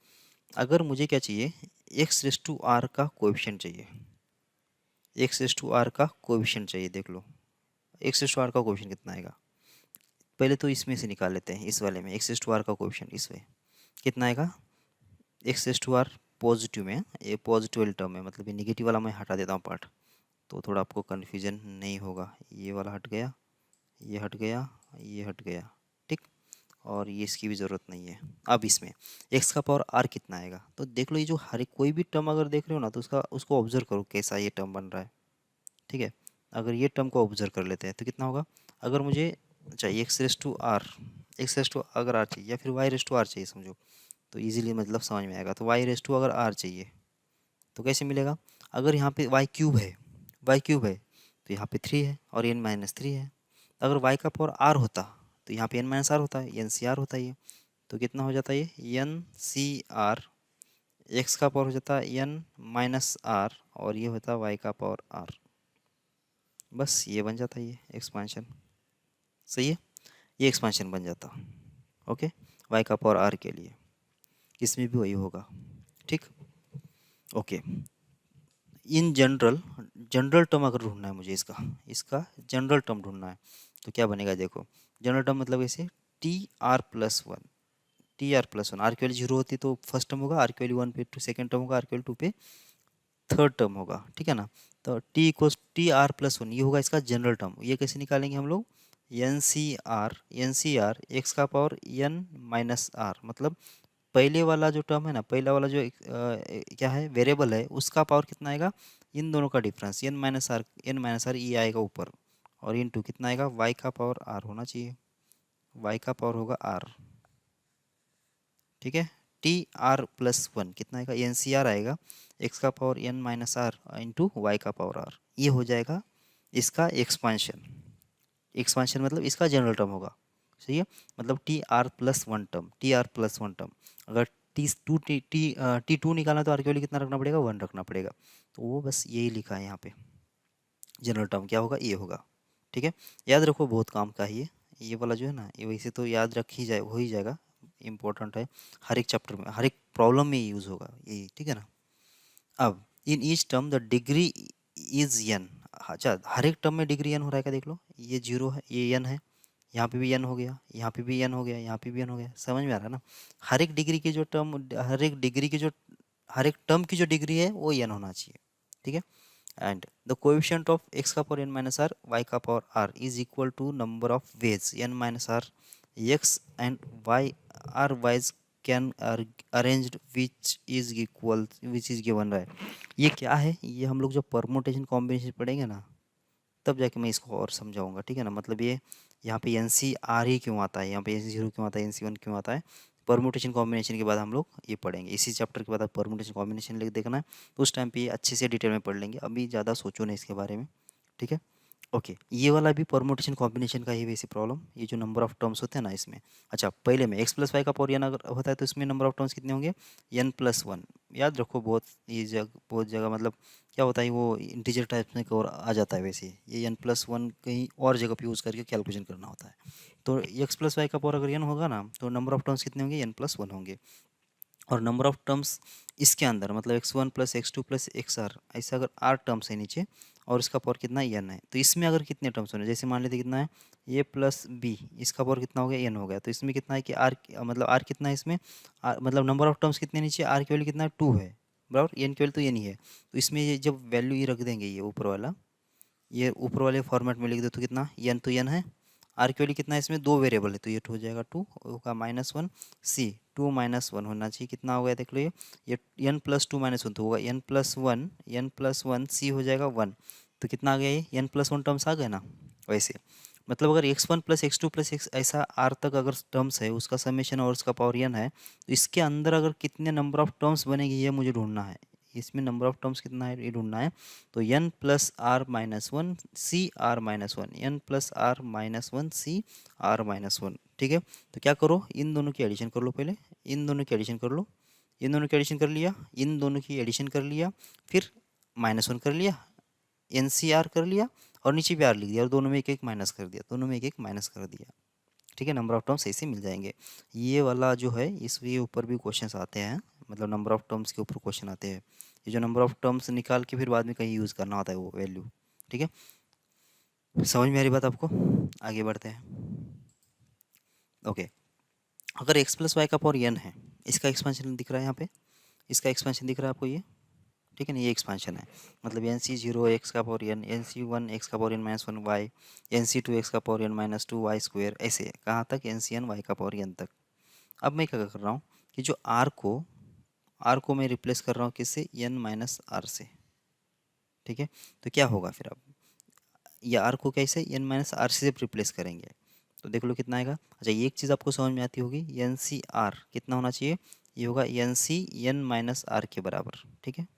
Speaker 1: अगर मुझे क्या चाहिए, एक्स रेस टू आर का कोएफिशिएंट चाहिए, एक्स रेस टू आर का कोएफिशिएंट चाहिए, देख लो एक्स रेस टू आर का कोएफिशिएंट कितना आएगा, पहले तो इसमें से निकाल लेते हैं, इस वाले में एक्स रेस टू आर का कोएफिशिएंट इसमें कितना आएगा, x raise to r positive में, ये पॉजिटिव वाली टर्म है, मतलब ये निगेटिव वाला मैं हटा देता हूँ पार्ट, तो थोड़ा आपको कन्फ्यूजन नहीं होगा, ये वाला हट गया, ये हट गया, ये हट गया, ठीक, और ये इसकी भी ज़रूरत नहीं है। अब इसमें एक्स का पावर आर कितना आएगा, तो देख लो ये जो हर एक कोई भी टर्म अगर देख रहे हो ना तो उसको ऑब्जर्व करो कैसा ये टर्म बन रहा है, ठीक है। अगर ये टर्म को ऑब्जर्व कर लेते हैं तो कितना होगा, अगर मुझे चाहिए x raise to r, x raise to अगर आर चाहिए या फिर वाई रेस टू आर चाहिए समझो, तो इजीली मतलब समझ में आएगा, तो वाई रेस टू अगर आर चाहिए तो कैसे मिलेगा, अगर यहाँ पे वाई क्यूब है, वाई क्यूब है तो यहाँ पे थ्री है और एन माइनस थ्री है, अगर वाई का पावर आर होता तो यहाँ पे एन माइनस आर होता है, एन सी आर होता है ये, तो कितना हो जाता है ये एन सी आर, एक्स का पावर हो जाता है एन माइनस आर और ये होता है वाई का पावर आर, बस ये बन जाता है ये एक्सपांशन। सही है, ये एक्सपांशन बन जाता, ओके, वाई का पावर आर के लिए, इसमें भी वही होगा, ठीक, okay. In general, general term अगर ढूंढना है मुझे इसका, इसका जनरल टर्म ढूंढना है तो क्या बनेगा, देखो जनरल टर्म मतलब ऐसे T R plus one, T R plus one, R की वैल्यू जीरो होती तो फर्स्ट टर्म होगा, आर की वैल्यू वन पे टू सेकेंड टर्म होगा, आर की वैल्यू टू पे थर्ड टर्म होगा, ठीक है ना। तो T equals T R plus one, ये होगा इसका जनरल टर्म, ये कैसे निकालेंगे हम लोग, एन सी आर एक्स का पावर एन माइनस आर, मतलब पहले वाला जो टर्म है ना, पहला वाला जो क्या है वेरिएबल है उसका पावर कितना आएगा, इन दोनों का डिफरेंस एन माइनस आर ये आएगा ऊपर, और इन टू कितना आएगा, वाई का पावर आर होना चाहिए, वाई का पावर होगा आर, ठीक है। टी आर प्लस वन कितना आएगा, एन सी आर आएगा, एक्स का power N minus R into Y का पावर आर, ये हो जाएगा इसका एक्सपांशन, एक्सपांशन मतलब इसका जनरल टर्म होगा, सही है, मतलब T R plus one term, T R plus one term, अगर टी टू निकालना तो आर की वैल्यू कितना रखना पड़ेगा, वन रखना पड़ेगा, तो वो बस यही लिखा है यहाँ पे, जनरल टर्म क्या होगा, ये होगा, ठीक है। याद रखो बहुत काम का है ये वाला जो है ना, ये वैसे तो याद रख ही जाए, हो ही जाएगा, इम्पोर्टेंट है, हर एक चैप्टर में हर एक प्रॉब्लम में यूज़ होगा ये, ठीक है ना। अब in each term the degree is an, अच्छा हर एक टर्म में डिग्री एन हो रहा है क्या, देख लो ये जीरो है, ये एन है, यहाँ पे भी एन हो गया, यहाँ पे भी एन हो गया, यहाँ पे भी एन हो गया, समझ में आ रहा है ना। हर एक डिग्री की जो टर्म, हर एक डिग्री की जो, हर एक टर्म की जो डिग्री है वो एन होना चाहिए, ठीक है। And the coefficient of X का power N minus R, Y का power R is equal to number of ways N minus R X and Y R wise can arranged which is given रहा है। ये क्या है, ये हम लोग जो परमुटेशन कॉम्बिनेशन पढ़ेंगे ना तब जाके मैं इसको और समझाऊंगा, ठीक है ना। मतलब ये यहाँ पे एन सी आर ही क्यों आता है, यहाँ पे एन सी जीरो क्यों आता है, एन सी वन क्यों आता है, परमुटेशन कॉम्बिनेशन के बाद हम लोग ये पढ़ेंगे, इसी चैप्टर के बाद आप परमुटेशन कॉम्बिनेशन लिख देखना है, तो उस टाइम पे ये अच्छे से डिटेल में पढ़ लेंगे, अभी ज़्यादा सोचो नहीं इसके बारे में, ठीक है। ओके, ये वाला भी परमुटेशन कॉम्बिनेशन का ही वैसे प्रॉब्लम, ये जो नंबर ऑफ टर्म्स होते हैं ना इसमें, अच्छा पहले में एक्स प्लस वाई का पावर एन अगर होता है तो इसमें नंबर ऑफ टर्म्स कितने होंगे, एन प्लस वन, याद रखो बहुत जगह मतलब क्या होता है वो इंटीजर टाइप में और आ जाता है, वैसे ये एन प्लस वन कहीं और जगह पे यूज़ करके कैलकुलेशन करना होता है, तो एक्स प्लस वाई का पावर अगर एन होगा ना तो नंबर ऑफ टर्म्स कितने होंगे, एन प्लस वन होंगे, और नंबर ऑफ टर्म्स इसके अंदर मतलब X one plus X two plus X R, ऐसा अगर आर टर्म्स है नीचे और इसका पावर कितना एन है, तो इसमें अगर कितने टर्म्स होने, जैसे मान लेते कितना है ए प्लस बी, इसका पावर कितना हो गया एन हो गया, तो इसमें कितना है कि आर मतलब आर कितना है इसमें, मतलब नंबर ऑफ टर्म्स कितने नीचे, आर की वैल्यू कितना है टू है, बराबर, एन की वैल्यू तो एन ही है, तो इसमें ये जब वैल्यू ये रख देंगे, ये ऊपर वाला, ये ऊपर वाले फॉर्मेट में लिख दो तो कितना एन तो एन है, आर की वैल्यू कितना है इसमें, दो वेरिएबल है तो ये हो जाएगा टू होगा minus one, C two minus one होना चाहिए, कितना हो गया देख लो ये N plus two minus one तो होगा एन प्लस वन सी हो जाएगा वन, तो कितना आ गया ये एन प्लस वन टर्म्स आ गए ना, वैसे मतलब अगर x1 plus x2 plus x ऐसा r तक अगर टर्म्स है, उसका समेशन और उसका पावर n है, तो इसके अंदर अगर कितने नंबर ऑफ टर्म्स बनेगी ये मुझे ढूंढना है। इसमें नंबर ऑफ टर्म्स कितना है ये ढूंढना है। तो n plus R minus one C R minus one, N plus R minus one C R minus one. ठीक है, तो क्या करो, इन दोनों की एडिशन कर लो, पहले इन दोनों की एडिशन कर लो। इन दोनों की एडिशन कर लिया, इन दोनों की एडिशन कर लिया, फिर माइनस वन कर लिया, एन सी आर कर लिया, और नीचे भी आर लिख दिया, और दोनों में एक एक माइनस कर दिया, दोनों में एक एक माइनस कर दिया। ठीक है, नंबर ऑफ टर्म्स ऐसे मिल जाएंगे। ये वाला जो है इसके ऊपर भी क्वेश्चंस आते हैं, मतलब नंबर ऑफ टर्म्स के ऊपर क्वेश्चन आते हैं। ये जो नंबर ऑफ टर्म्स निकाल के फिर बाद में कहीं यूज़ करना होता है वो वैल्यू। ठीक है, समझ में आ रही बात आपको? आगे बढ़ते हैं। ओके, अगर x प्लस वाई का पावर n है, इसका एक्सपेंशन दिख रहा है यहाँ पे, इसका एक्सपेंशन दिख रहा है आपको ये? ठीक है ना, ये एक्सपेंशन है। मतलब एन सी जीरो एक्स का power N, N C one X का power N minus one Y, N C two X का power N minus two Y square, ऐसे कहाँ तक, एन सी एन वाई का पावर एन तक। अब मैं क्या कर रहा हूँ कि जो आर को मैं रिप्लेस कर रहा हूँ किससे, एन माइनस आर से। ठीक है, तो क्या होगा फिर, अब ये आर को कैसे एन माइनस आर से रिप्लेस करेंगे, तो देख लो कितना आएगा। अच्छा, ये एक चीज़ आपको समझ में आती होगी, एन सी आर कितना होना चाहिए, ये होगा N C N minus R के बराबर। ठीक है,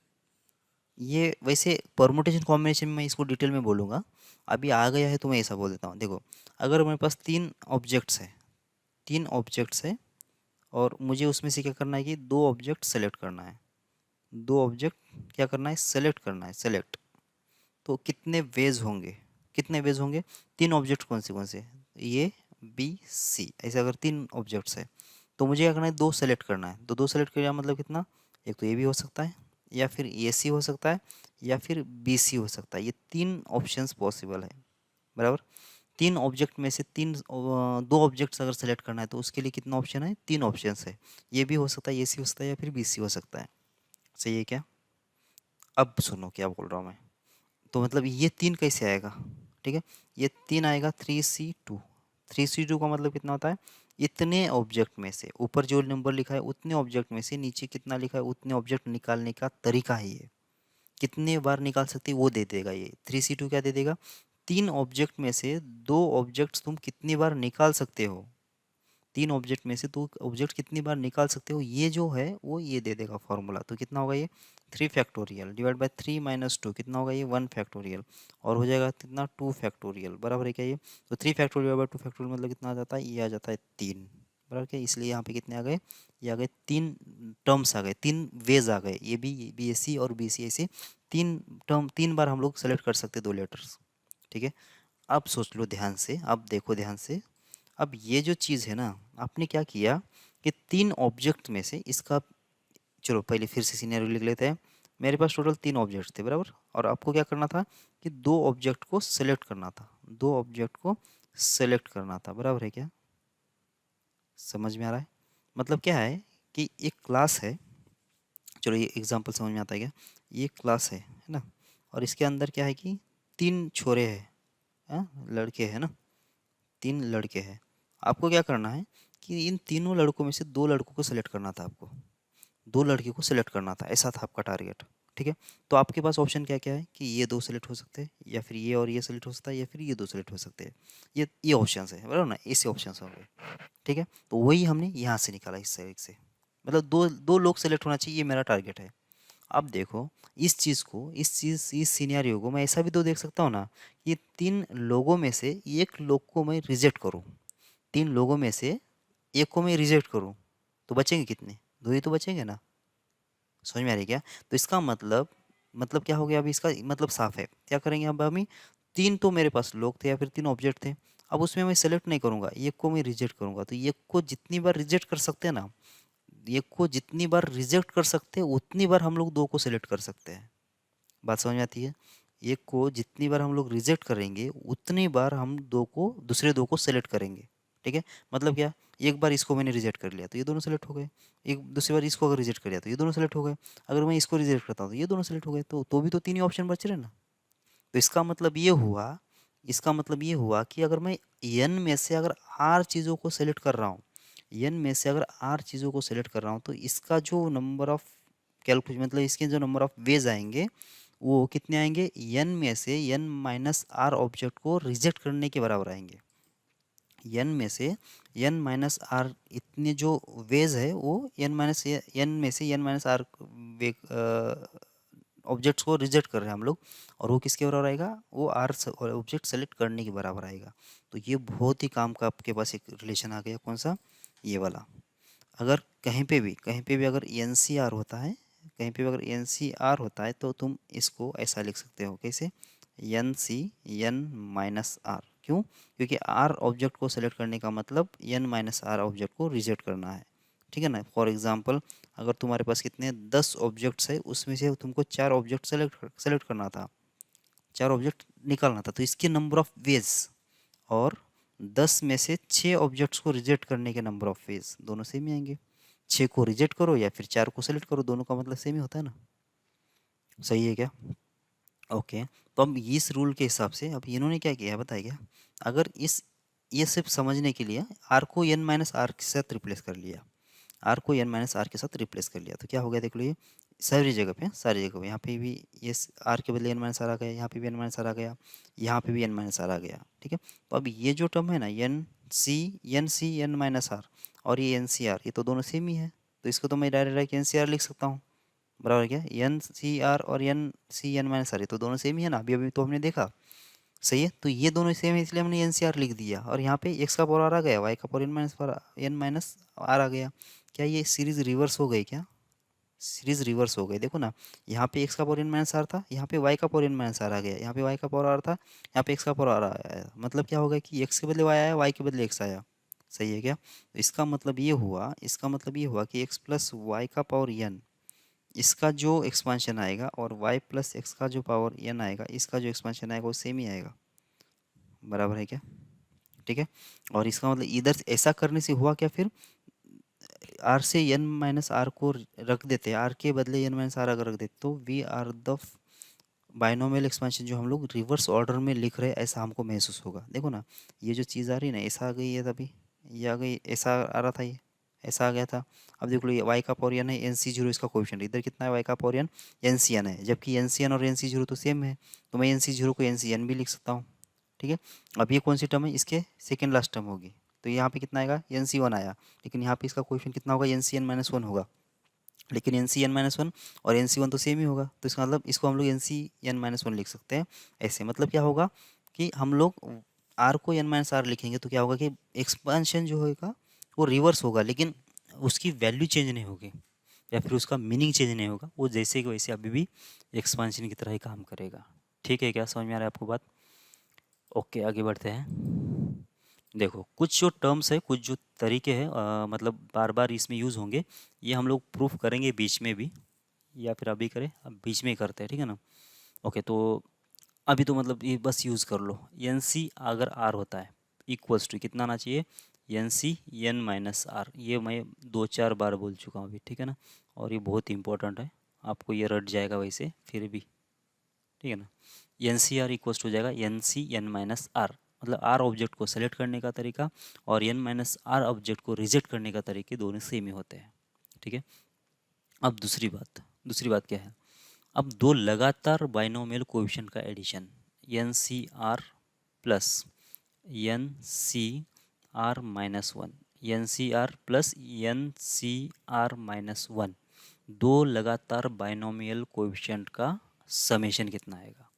Speaker 1: ये वैसे परमुटेशन कॉम्बिनेशन में इसको डिटेल में बोलूँगा, अभी आ गया है तो मैं ऐसा बोल देता हूँ। देखो, अगर मेरे पास तीन ऑब्जेक्ट्स है और मुझे उसमें से क्या करना है कि दो ऑब्जेक्ट सेलेक्ट करना है, दो ऑब्जेक्ट क्या करना है, सेलेक्ट करना है, सेलेक्ट। तो कितने वेज होंगे, कितने वेज होंगे, तीन ऑब्जेक्ट कौन से, ए बी सी, ऐसे अगर तीन ऑब्जेक्ट्स है तो मुझे क्या करना है, दो सेलेक्ट करना है। तो दो सेलेक्ट किया मतलब कितना, एक तो ए भी हो सकता है, या फिर ए सी हो सकता है, या फिर बी सी हो सकता है। ये तीन ऑप्शंस पॉसिबल है, बराबर। तीन ऑब्जेक्ट में से दो ऑब्जेक्ट्स अगर सेलेक्ट करना है तो उसके लिए कितना ऑप्शन है, तीन ऑप्शंस है। ये भी हो सकता है, ए सी हो सकता है, या फिर बी सी हो सकता है। सही है क्या? अब सुनो क्या बोल रहा हूँ मैं। तो मतलब ये तीन कैसे आएगा, ठीक है, ये तीन आएगा 3C2। 3C2 का मतलब कितना होता है, इतने ऑब्जेक्ट में से, ऊपर जो नंबर लिखा है उतने ऑब्जेक्ट में से नीचे कितना लिखा है उतने ऑब्जेक्ट निकालने का तरीका है ये। कितने बार निकाल सकते हैं वो दे देगा ये 3C2, क्या दे देगा, तीन ऑब्जेक्ट में से दो ऑब्जेक्ट्स तुम कितनी बार निकाल सकते हो, तीन ऑब्जेक्ट में से दो ऑब्जेक्ट कितनी बार निकाल सकते हो, ये जो है वो ये दे देगा फॉर्मूला। तो कितना होगा ये, 3 फैक्टोरियल डिवाइड बाय 3 - 2, कितना होगा ये, 1 फैक्टोरियल, और हो जाएगा कितना, 2 फैक्टोरियल, बराबर है क्या ये। तो 3 फैक्टोरियल बाय 2 फैक्टोरियल मतलब कितना आ जाता है, ये आ जाता है 3, बराबर क्या। इसलिए यहाँ पे कितने आ गए, ये आ गए तीन टर्म्स आ गए, तीन वेज आ गए, बी एस सी और बी सी, ऐसे तीन टर्म, तीन बार हम लोग सेलेक्ट कर सकते दो लेटर्स। ठीक है, अब सोच लो ध्यान से, अब देखो ध्यान से। अब ये जो चीज़ है ना, आपने क्या किया कि तीन ऑब्जेक्ट में से इसका, चलो पहले फिर से सिनेरियो लिख लेते हैं। मेरे पास टोटल तीन ऑब्जेक्ट थे, बराबर, और आपको क्या करना था कि दो ऑब्जेक्ट को सेलेक्ट करना था, दो ऑब्जेक्ट को सेलेक्ट करना था, बराबर है क्या? समझ में आ रहा है? मतलब क्या है कि एक क्लास है, चलो ये एग्जांपल समझ में आता है क्या, ये क्लास है ना, और इसके अंदर क्या है कि तीन छोरे हैं, लड़के हैं ना, तीन लड़के हैं। आपको क्या करना है कि इन तीनों लड़कों में से दो लड़कों को सेलेक्ट करना था, आपको दो लड़के को सेलेक्ट करना था, ऐसा था आपका टारगेट। ठीक है, तो आपके पास ऑप्शन क्या क्या है कि ये दो सेलेक्ट हो सकते हैं, या फिर ये और ये सेलेक्ट हो सकता है, या फिर ये दो सेलेक्ट हो सकते हैं। ये ऑप्शन है, बराबर ना, ऐसे ऑप्शन हो गए। ठीक है, तो वही हमने यहाँ से निकाला, इस साइड से, मतलब दो दो लोग सेलेक्ट होना चाहिए, ये मेरा टारगेट है। अब देखो, इस सिनेरियो को मैं ऐसा भी तो देख सकता हूँ ना, कि तीन लोगों में से एक लोग को मैं रिजेक्ट करूँ, तीन लोगों में से एक को मैं रिजेक्ट करूँ, तो बचेंगे कितने, दो ही तो बचेंगे ना। समझ में आ रही है क्या? तो इसका मतलब क्या हो गया, अभी इसका मतलब साफ है। क्या करेंगे अब हम, तीन तो मेरे पास लोग थे या फिर तीन ऑब्जेक्ट थे, अब उसमें मैं सेलेक्ट नहीं करूंगा, एक को मैं रिजेक्ट करूंगा। तो एक को जितनी बार रिजेक्ट कर सकते हैं ना, एक को जितनी बार रिजेक्ट कर सकते हैं उतनी बार हम लोग दो को सिलेक्ट कर सकते हैं। बात समझ में आती है? एक को जितनी बार हम लोग रिजेक्ट करेंगे उतनी बार हम दो को, दूसरे दो को सेलेक्ट करेंगे। ठीक है, मतलब क्या, एक बार इसको मैंने रिजेक्ट कर लिया तो ये दोनों सेलेक्ट हो गए, एक दूसरी बार इसको अगर रिजेक्ट कर लिया तो ये दोनों सेलेक्ट हो गए, अगर मैं इसको रिजेक्ट करता हूँ तो ये दोनों सेलेक्ट हो गए, तो भी तो तीन ही ऑप्शन बच रहे ना। तो इसका मतलब ये हुआ कि अगर मैं एन में से अगर आर चीज़ों को सेलेक्ट कर रहा हूँ, एन में से अगर आर चीज़ों को सेलेक्ट कर रहा हूँ, तो इसका जो नंबर ऑफ कैलकुलेशन, मतलब इसके जो नंबर ऑफ वेज आएंगे वो कितने आएंगे, n में से n माइनस आर ऑब्जेक्ट को रिजेक्ट करने के बराबर आएंगे। n में से n माइनस आर इतने जो वेज है वो n माइनस n में से n माइनस आर ऑब्जेक्ट्स को रिजेक्ट कर रहे हैं हम लोग, और वो किसके बराबर आएगा, वो आर ऑब्जेक्ट सेलेक्ट करने के बराबर आएगा। तो ये बहुत ही काम का आपके पास एक रिलेशन आ गया, कौन सा, ये वाला। अगर कहीं पे भी अगर एन सी आर होता है, कहीं पे भी अगर एन सी आर होता है तो तुम इसको ऐसा लिख सकते हो, कैसे, N C N minus R. क्यों, क्योंकि आर ऑब्जेक्ट को सेलेक्ट करने का मतलब एन माइनस आर ऑब्जेक्ट को रिजेक्ट करना है, ठीक है ना। फॉर एग्जाम्पल, अगर तुम्हारे पास कितने 10 ऑब्जेक्ट्स है, उसमें से तुमको 4 ऑब्जेक्ट सेलेक्ट करना था, 4 ऑब्जेक्ट निकालना था, तो इसके नंबर ऑफ वेज और 10 में से 6 ऑब्जेक्ट्स को रिजेक्ट करने के नंबर ऑफ वेज दोनों सेम ही आएंगे। 6 को रिजेक्ट करो या फिर 4 को सेलेक्ट करो, दोनों का मतलब सेम ही होता है ना। सही है क्या? ओके। तो अब इस रूल के हिसाब से अब इन्होंने क्या किया है बताया क्या, अगर इस ये सिर्फ समझने के लिए आर को एन माइनस आर के साथ रिप्लेस कर लिया, आर को एन माइनस आर के साथ रिप्लेस कर लिया, तो क्या हो गया देख लो, ये सारी जगह पे यहाँ पे भी ये आर के बदले एन माइनस आर आ गया, यहाँ पे भी एन माइनस आर आ गया, यहाँ पे भी एन माइनस आर आ गया, ठीक है। तो अब ये जो टर्म है ना, सी एन माइनस आर और ये एन सी आर, ये तो दोनों सेम ही है, तो इसको तो मैं डायरेक्ट एन सी आर लिख सकता हूँ, बराबर क्या, एन सी आर और N C N minus R, ये तो दोनों सेम ही है ना, अभी अभी तो हमने देखा। सही है, तो ये दोनों सेम है इसलिए हमने एन सी आर लिख दिया, और यहाँ पे एक्स का पावर आर आ गया, वाई का पावर एन माइनस आर आ गया। क्या ये सीरीज रिवर्स हो गई क्या, सीरीज रिवर्स हो गई, देखो ना, यहाँ पे एक्स का पावर एन माइनस आर था, यहाँ पे वाई का पावर एन माइनस आर आ गया, यहाँ पे वाई का पावर आर था, यहाँ पे एक्स का पावर आर आया, मतलब क्या होगा कि एक्स के बदले वाई आया, वाई के बदले एक्स आया। सही है क्या? तो इसका मतलब ये हुआ कि एक्स प्लस वाई का पावर एन, इसका जो एक्सपांशन आएगा, और वाई प्लस एक्स का जो पावर एन आएगा, इसका जो एक्सपांशन आएगा वो सेम ही आएगा, बराबर है क्या? ठीक है। और इसका मतलब इधर ऐसा करने से हुआ क्या, फिर आर से एन माइनस आर को रख देते, आर के बदले एन माइनस आर अगर रख देते, तो we are the binomial expansion जो हम लोग रिवर्स ऑर्डर में लिख रहे हैं ऐसा हमको महसूस होगा। देखो ना, ये जो चीज़ आ रही है ना, ऐसा आ गई है, तभी ये आ गई, ऐसा आ रहा था, ये ऐसा आ गया था। अब देख लो, ये वाई का पावर एन है, एन सी जीरो इसका कोएफिशिएंट, इधर कितना है, वाई का पावर एन सी एन है, जबकि एन सी एन और एन सी जीरो तो सेम है, तो मैं एन सी जीरो को एन सी एन भी लिख सकता हूँ, ठीक है। अब ये कौन सी टर्म है, इसके सेकेंड लास्ट टर्म होगी, तो यहाँ पे कितना आएगा, एन सी वन आया, लेकिन यहाँ पे इसका कोएफिशिएंट कितना होगा, N C N minus one होगा, लेकिन N C N minus one और एन सी वन तो सेम ही होगा, तो इसका मतलब इसको हम लोग N C N minus one लिख सकते हैं। ऐसे मतलब क्या होगा कि हम लोग आर को एन माइनस आर लिखेंगे तो क्या होगा कि एक्सपांशन जो होगा वो रिवर्स होगा, लेकिन उसकी वैल्यू चेंज नहीं होगी या फिर उसका मीनिंग चेंज नहीं होगा, वो जैसे कि वैसे अभी भी एक्सपांशन की तरह ही काम करेगा। ठीक है क्या, समझ में आ रहा है आपको बात? ओके, आगे बढ़ते हैं। देखो, कुछ जो टर्म्स है, कुछ जो तरीके हैं, मतलब बार बार इसमें यूज़ होंगे, ये हम लोग प्रूफ करेंगे बीच में भी, या फिर अभी करें, अब बीच में ही करते हैं, ठीक है ना। ओके, तो अभी तो मतलब ये बस यूज़ कर लो, एन सी अगर आर होता है, इक्वल्स टू कितना आना चाहिए, N C N minus R, ये मैं 2-4 बार बोल चुका हूँ अभी, ठीक है ना, और ये बहुत इंपॉर्टेंट है, आपको ये रट जाएगा वैसे फिर भी, ठीक है ना। N C R equals to हो जाएगा N C N minus R, मतलब आर ऑब्जेक्ट को सेलेक्ट करने का तरीका और एन माइनस आर ऑब्जेक्ट को रिजेक्ट करने का तरीके दोनों सेम ही होते हैं, ठीक है। अब दूसरी बात क्या है, अब दो लगातार बाइनोमियल कोएफिशिएंट का addition, N C R plus N C R minus one, N C R plus N C R minus one, दो लगातार बाइनोमियल कोएफिशिएंट का समेशन कितना आएगा,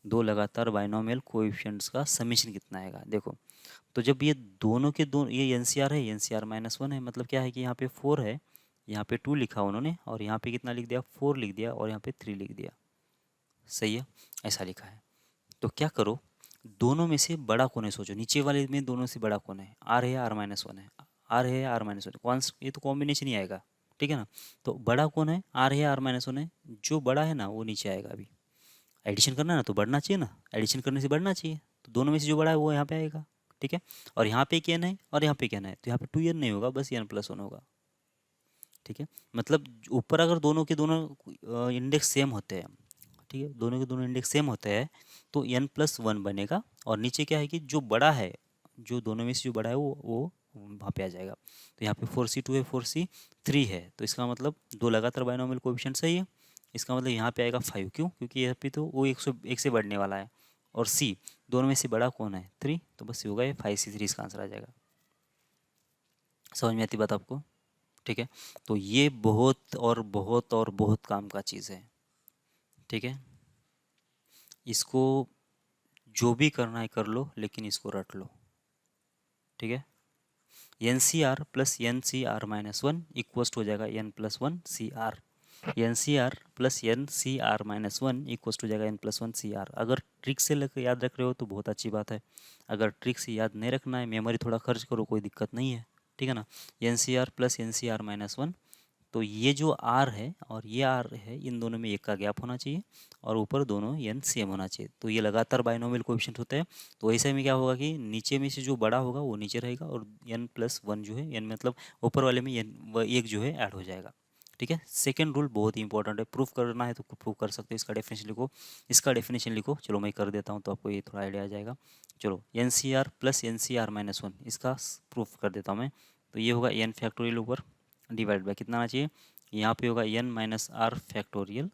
Speaker 1: दो लगातार बाइनोमियल कोएफिशिएंट्स का समेशन कितना आएगा। देखो, तो जब ये दोनों के दोनों, ये एन सी आर है, N C R minus one है, मतलब क्या है कि यहाँ पे 4 है, यहाँ पे 2 लिखा उन्होंने, और यहाँ पे कितना लिख दिया, 4 लिख दिया, और यहाँ पे 3 लिख दिया। सही है, ऐसा लिखा है। तो क्या करो, दोनों में से बड़ा कौन है सोचो, नीचे वाले में दोनों से बड़ा कौन है, आर है आर माइनस वन है, आर है आर माइनस वन, कौन, ये तो कॉम्बिनेशन ही आएगा, ठीक है ना। तो बड़ा कौन है, आर है आर माइनस वन है, जो बड़ा है ना वो नीचे आएगा। अभी एडिशन करना है ना, तो बढ़ना चाहिए ना, एडिशन करने से बढ़ना चाहिए, तो दोनों में से जो बड़ा है वो यहाँ पे आएगा, ठीक है। और यहाँ पे एन है और यहाँ पे एन है, तो यहाँ पे 2n नहीं होगा, बस एन प्लस वन होगा, ठीक है। मतलब ऊपर अगर दोनों के दोनों इंडेक्स सेम होते हैं, ठीक है, दोनों के दोनों इंडेक्स सेम होते हैं, तो एन प्लस वन बनेगा, और नीचे क्या है कि जो बड़ा है, जो दोनों में से जो बड़ा है वो वहाँ पे आ जाएगा। तो यहाँ पे 4c2 है, 4c3 है, तो इसका मतलब दो लगातार बाइनोमियल कोएफिशिएंट सही है, इसका मतलब यहाँ पे आएगा 5। क्यों? क्योंकि यहाँ पे तो वो 101 से बढ़ने वाला है, और सी दोनों में से बड़ा कौन है? 3, तो बस ये होगा ये 5C3 इसका आंसर आ जाएगा। समझ में आती बात आपको? ठीक है, तो ये बहुत और बहुत और बहुत काम का चीज़ है। ठीक है, इसको जो भी करना है कर लो, लेकिन इसको रट लो। ठीक है, N C R plus N C R minus one इक्वस्ट हो जाएगा N plus one C R. N C R plus N C R minus one इक्वस्ट हो जाएगा N plus one C R. अगर ट्रिक से लेकर याद रख रहे हो तो बहुत अच्छी बात है, अगर ट्रिक से याद नहीं रखना है, मेमोरी थोड़ा खर्च करो, कोई दिक्कत नहीं है। ठीक है ना, N C R plus N C R minus one, तो ये जो आर है और ये आर है, इन दोनों में एक का गैप होना चाहिए, और ऊपर दोनों एन सेम होना चाहिए, तो ये लगातार बाइनोमियल कोएफिशिएंट होते हैं। तो ऐसे में क्या होगा कि नीचे में से जो बड़ा होगा वो नीचे रहेगा, और एन प्लस वन जो है, एन मतलब ऊपर वाले में एन एक जो है ऐड हो जाएगा। ठीक है, सेकेंड रूल बहुत ही इंपॉर्टेंट है, प्रूफ करना है तो प्रूफ कर सकते हो। इसका डेफिनेशन लिखो, इसका डेफिनेशन लिखो। चलो मैं कर देता हूँ तो आपको ये थोड़ा आइडिया आ जाएगा। चलो, N C R plus N C R minus one, इसका प्रूफ कर देता हूँ मैं। तो ये होगा एन फैक्टोरियल ऊपर डिवाइड बाय कितना आना चाहिए, यहाँ पे होगा एन माइनस आर फैक्टोरियल,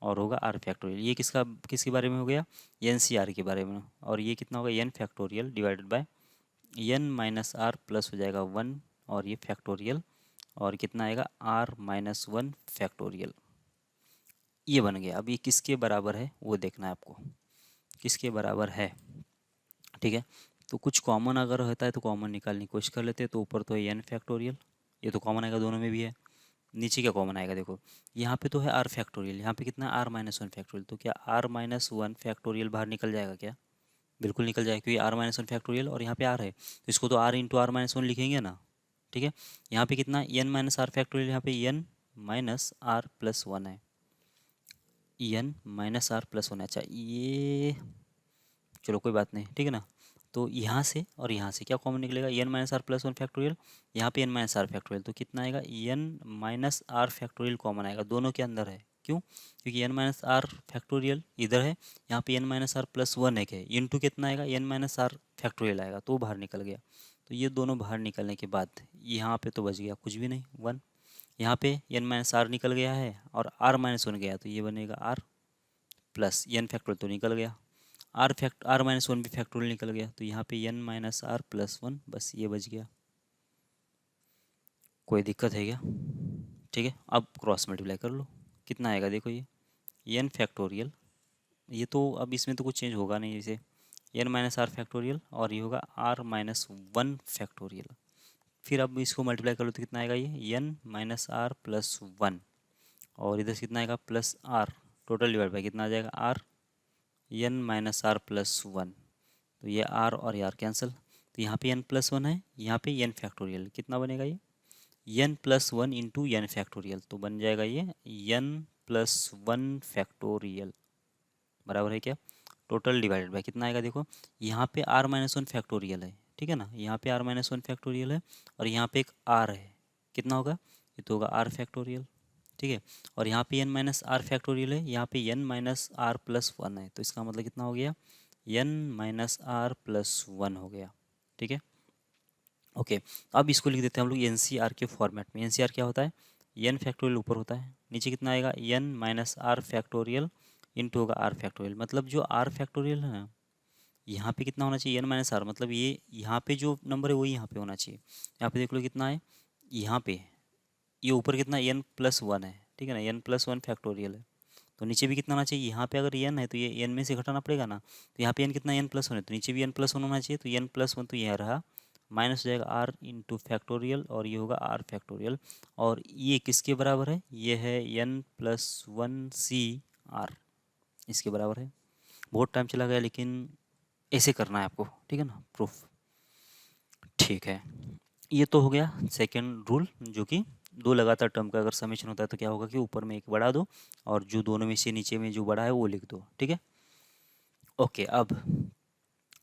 Speaker 1: और होगा आर फैक्टोरियल। ये किसके बारे में हो गया? एन सी आर के बारे में। और ये कितना होगा? N factorial divided by N minus R plus हो जाएगा वन, और ये फैक्टोरियल, और कितना आएगा? R minus one factorial. ये बन गया। अब ये किसके बराबर है वो देखना है आपको, किसके बराबर है। ठीक है, तो कुछ कॉमन अगर होता है तो कॉमन निकालने की कोशिश कर लेते हैं। तो ऊपर तो है एन फैक्टोरियल, ये तो कॉमन आएगा, दोनों में भी है। नीचे क्या कॉमन आएगा? देखो, यहाँ पे तो है आर फैक्टोरियल, यहाँ पे कितना? R minus one factorial. तो क्या आर माइनस वन फैक्टोरियल बाहर निकल जाएगा क्या? बिल्कुल निकल जाएगा, क्योंकि आर माइनस वन फैक्टोरियल और यहाँ पे आर है, तो इसको तो R into R minus one लिखेंगे ना। ठीक है, यहाँ पे कितना? एन माइनस आर फैक्टोरियल, यहाँ पे N minus R plus one है, N minus R plus one है। अच्छा, ये चलो कोई बात नहीं, ठीक है ना। तो यहाँ से और यहाँ से क्या कॉमन निकलेगा? N minus R plus one factorial, यहाँ पे एन माइनस आर फैक्टोरियल, तो कितना आएगा? N minus R factorial common आएगा, दोनों के अंदर है। क्यों? क्योंकि एन माइनस आर फैक्टोरियल इधर है, यहाँ पे N minus R plus one एक है, इंटू कितना आएगा? एन माइनस आर फैक्टोरियल आएगा, तो बाहर निकल गया। तो ये दोनों बाहर निकलने के बाद यहाँ पे तो बच गया कुछ भी नहीं, वन। यहाँ पे एन माइनस आर निकल गया है और आर माइनस वन गया, तो ये बनेगा आर प्लस एन फैक्टोरियल तो निकल गया, आर माइनस वन भी फैक्टोरियल निकल गया, तो यहाँ पे N minus R plus one, बस ये बच गया। कोई दिक्कत है क्या? ठीक है, अब क्रॉस मल्टीप्लाई कर लो, कितना आएगा देखो, ये एन फैक्टोरियल, ये तो अब इसमें तो कुछ चेंज होगा नहीं, जैसे एन माइनस आर फैक्टोरियल, और ये होगा आर माइनस वन फैक्टोरियल। फिर अब इसको मल्टीप्लाई कर लो तो कितना आएगा? ये N minus R plus one, और इधर से कितना आएगा? Plus R, total divide by कितना आ जाएगा? R N minus R plus one, तो ये आर और ये आर कैंसिल, तो यहाँ पे एन प्लस वन है, यहाँ पे एन फैक्टोरियल, कितना बनेगा? ये N plus one into N factorial, तो बन जाएगा ये एन प्लस वन फैक्टोरियल, बराबर है क्या? टोटल डिवाइडेड बाय कितना आएगा? देखो, यहाँ पे आर माइनस वन फैक्टोरियल है, ठीक है ना, यहाँ पे आर माइनस वन फैक्टोरियल है, और यहाँ पे एक आर है, कितना होगा? ये तो होगा आर फैक्टोरियल, ठीक है। और यहाँ पे एन माइनस आर फैक्टोरियल है, यहाँ पे N minus R plus one है, तो इसका मतलब कितना हो गया? N minus R plus one हो गया, ठीक है। ओके, अब इसको लिख देते हैं हम लोग एन सी आर के फॉर्मेट में। एन सी आर क्या होता है? एन फैक्टोरियल ऊपर होता है, नीचे कितना आएगा? N minus R factorial into होगा आर फैक्टोरियल, मतलब जो आर फैक्टोरियल है ना, यहाँ पे कितना होना चाहिए? एन माइनस आर, मतलब ये यहाँ पे जो नंबर है वही यहाँ पे होना चाहिए। यहाँ पे देख लो कितना है, यहाँ पे ये ऊपर कितना? एन प्लस वन है, ठीक है ना, एन प्लस वन फैक्टोरियल है, तो नीचे भी कितना होना चाहिए? यहाँ पे अगर एन है तो ये एन में से घटाना पड़ेगा ना, तो यहाँ पे एन कितना? एन प्लस वन है, तो नीचे भी एन प्लस वन होना चाहिए, तो एन प्लस वन तो यह रहा, माइनस हो जाएगा आर इंटू फैक्टोरियल, और ये होगा आर फैक्टोरियल, और ये किसके बराबर है? ये है N plus one C R, इसके बराबर है। बहुत टाइम चला गया, लेकिन ऐसे करना है आपको, ठीक है ना, प्रूफ। ठीक है, ये तो हो गया सेकेंड रूल, जो कि दो लगातार टर्म का अगर समेशन होता है तो क्या होगा कि ऊपर में एक बढ़ा दो, और जो दोनों में से नीचे में जो बड़ा है वो लिख दो, ठीक है। ओके, अब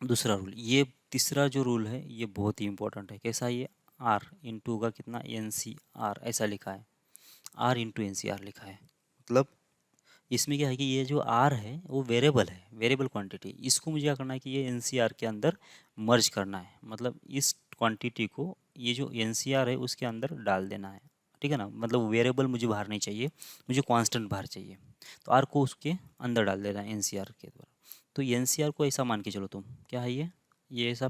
Speaker 1: दूसरा रूल, ये तीसरा जो रूल है ये बहुत ही इंपॉर्टेंट है। कैसा? ये आर इंटू का कितना? एन सी आर, ऐसा लिखा है, R into N C R लिखा है, मतलब इसमें क्या है कि ये जो आर है वो वेरिएबल है, वेरिएबल क्वांटिटी, इसको मुझे क्या करना है कि ये एन सी आर के अंदर मर्ज करना है, मतलब इस क्वांटिटी को ये जो एन सी आर है उसके अंदर डाल देना है, ठीक है ना, मतलब वेरिएबल मुझे बाहर नहीं चाहिए, मुझे कांस्टेंट बाहर चाहिए। तो आर को उसके अंदर डाल देना है एनसीआर के द्वारा। तो एनसीआर को ऐसा मान के चलो तुम, क्या है ये ऐसा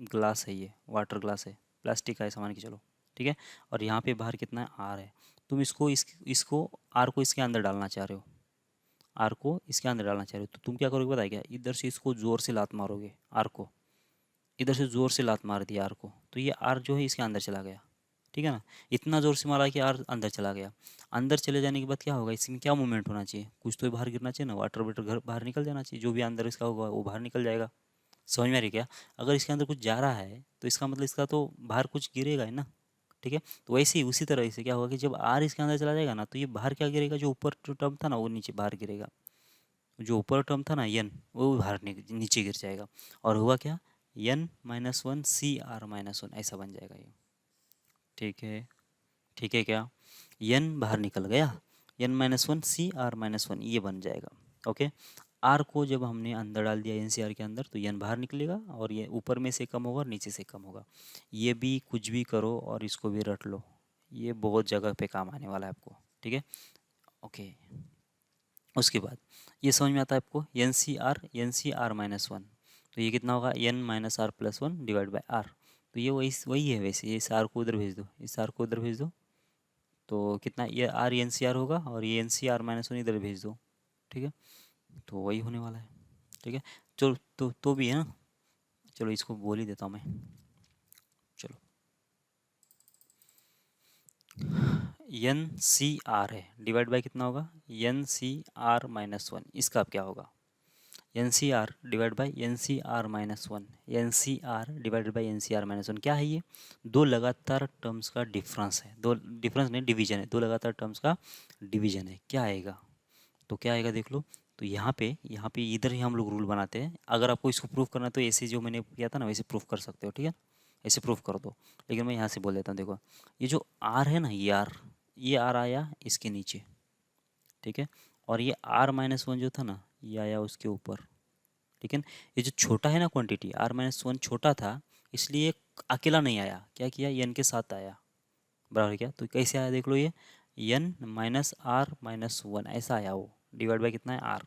Speaker 1: ग्लास है, ये वाटर ग्लास है, प्लास्टिक का ऐसा मान के चलो, ठीक है। और यहाँ पे बाहर कितना है, आर है। तुम इसको आर को इसके अंदर डालना चाह रहे हो, आर को इसके अंदर डालना चाह रहे हो, तो तुम क्या करोगे पता है क्या, इधर से इसको जोर से लात मारोगे आर को, इधर से जोर से लात मार दिया आर को, तो ये आर जो है इसके अंदर चला गया, ठीक है ना। इतना जोर से मारा कि आर अंदर चला गया। अंदर चले जाने के बाद क्या होगा, इसमें क्या मूवमेंट होना चाहिए, कुछ तो बाहर गिरना चाहिए ना, वाटर वाटर घर बाहर निकल जाना चाहिए, जो भी अंदर इसका होगा वो बाहर निकल जाएगा। समझ में आ रही क्या, अगर इसके अंदर कुछ जा रहा है तो इसका मतलब इसका तो बाहर कुछ गिरेगा ही ना, ठीक है। तो वैसे ही उसी तरह से क्या होगा कि जब आर इसके अंदर चला जाएगा ना, तो ये बाहर क्या गिरेगा, जो ऊपर जो टर्म था ना वो नीचे बाहर गिरेगा, जो ऊपर टर्म था ना एन वो बाहर नीचे गिर जाएगा। और हुआ क्या, n-1 CR-1 ऐसा बन जाएगा ये, ठीक है। ठीक है क्या, n बाहर निकल गया, n-1 CR-1 ये बन जाएगा, ओके। आर को जब हमने अंदर डाल दिया एनसीआर के अंदर, तो n बाहर निकलेगा और ये ऊपर में से कम होगा और नीचे से कम होगा। ये भी कुछ भी करो और इसको भी रट लो, ये बहुत जगह पे काम आने वाला है आपको, ठीक है, ओके। उसके बाद ये समझ में आता है आपको, NCR-1, तो ये कितना होगा, n-r+1 डिवाइड बाई आर। तो ये वही वही है वैसे, ये इस आर को उधर भेज दो, इस आर को उधर भेज दो, तो कितना ये आर NCR होगा, और ये NCR-1 इधर भेज दो, ठीक है। तो वही होने वाला है, ठीक है। चलो तो भी है ना, चलो इसको बोल ही देता हूँ मैं, चलो NCR है डिवाइड बाई कितना होगा, NCR-1, इसका अब क्या होगा, NCR divide by NCR-1, NCR divided by NCR-1 क्या है ये, दो लगातार टर्म्स का डिफरेंस है, दो डिफरेंस नहीं डिवीजन है, दो लगातार टर्म्स का डिवीजन है, क्या आएगा, तो क्या आएगा देख लो। तो यहाँ पे इधर ही हम लोग रूल बनाते हैं, अगर आपको इसको प्रूफ करना है तो ऐसे जो मैंने किया था ना वैसे प्रूफ कर सकते हो, ठीक है, ऐसे प्रूफ कर दो। लेकिन मैं यहाँ से बोल देता हूँ, देखो ये जो आर है ना, ये आर आया इसके नीचे, ठीक है, और ये R-1 जो था ना ये आया उसके ऊपर, ठीक है। ये जो छोटा है ना क्वांटिटी R-1 छोटा था, इसलिए अकेला नहीं आया, क्या किया, n के साथ आया, बराबर क्या, तो कैसे आया देख लो, ये n-r-1 ऐसा आया वो, डिवाइड बाय कितना है r,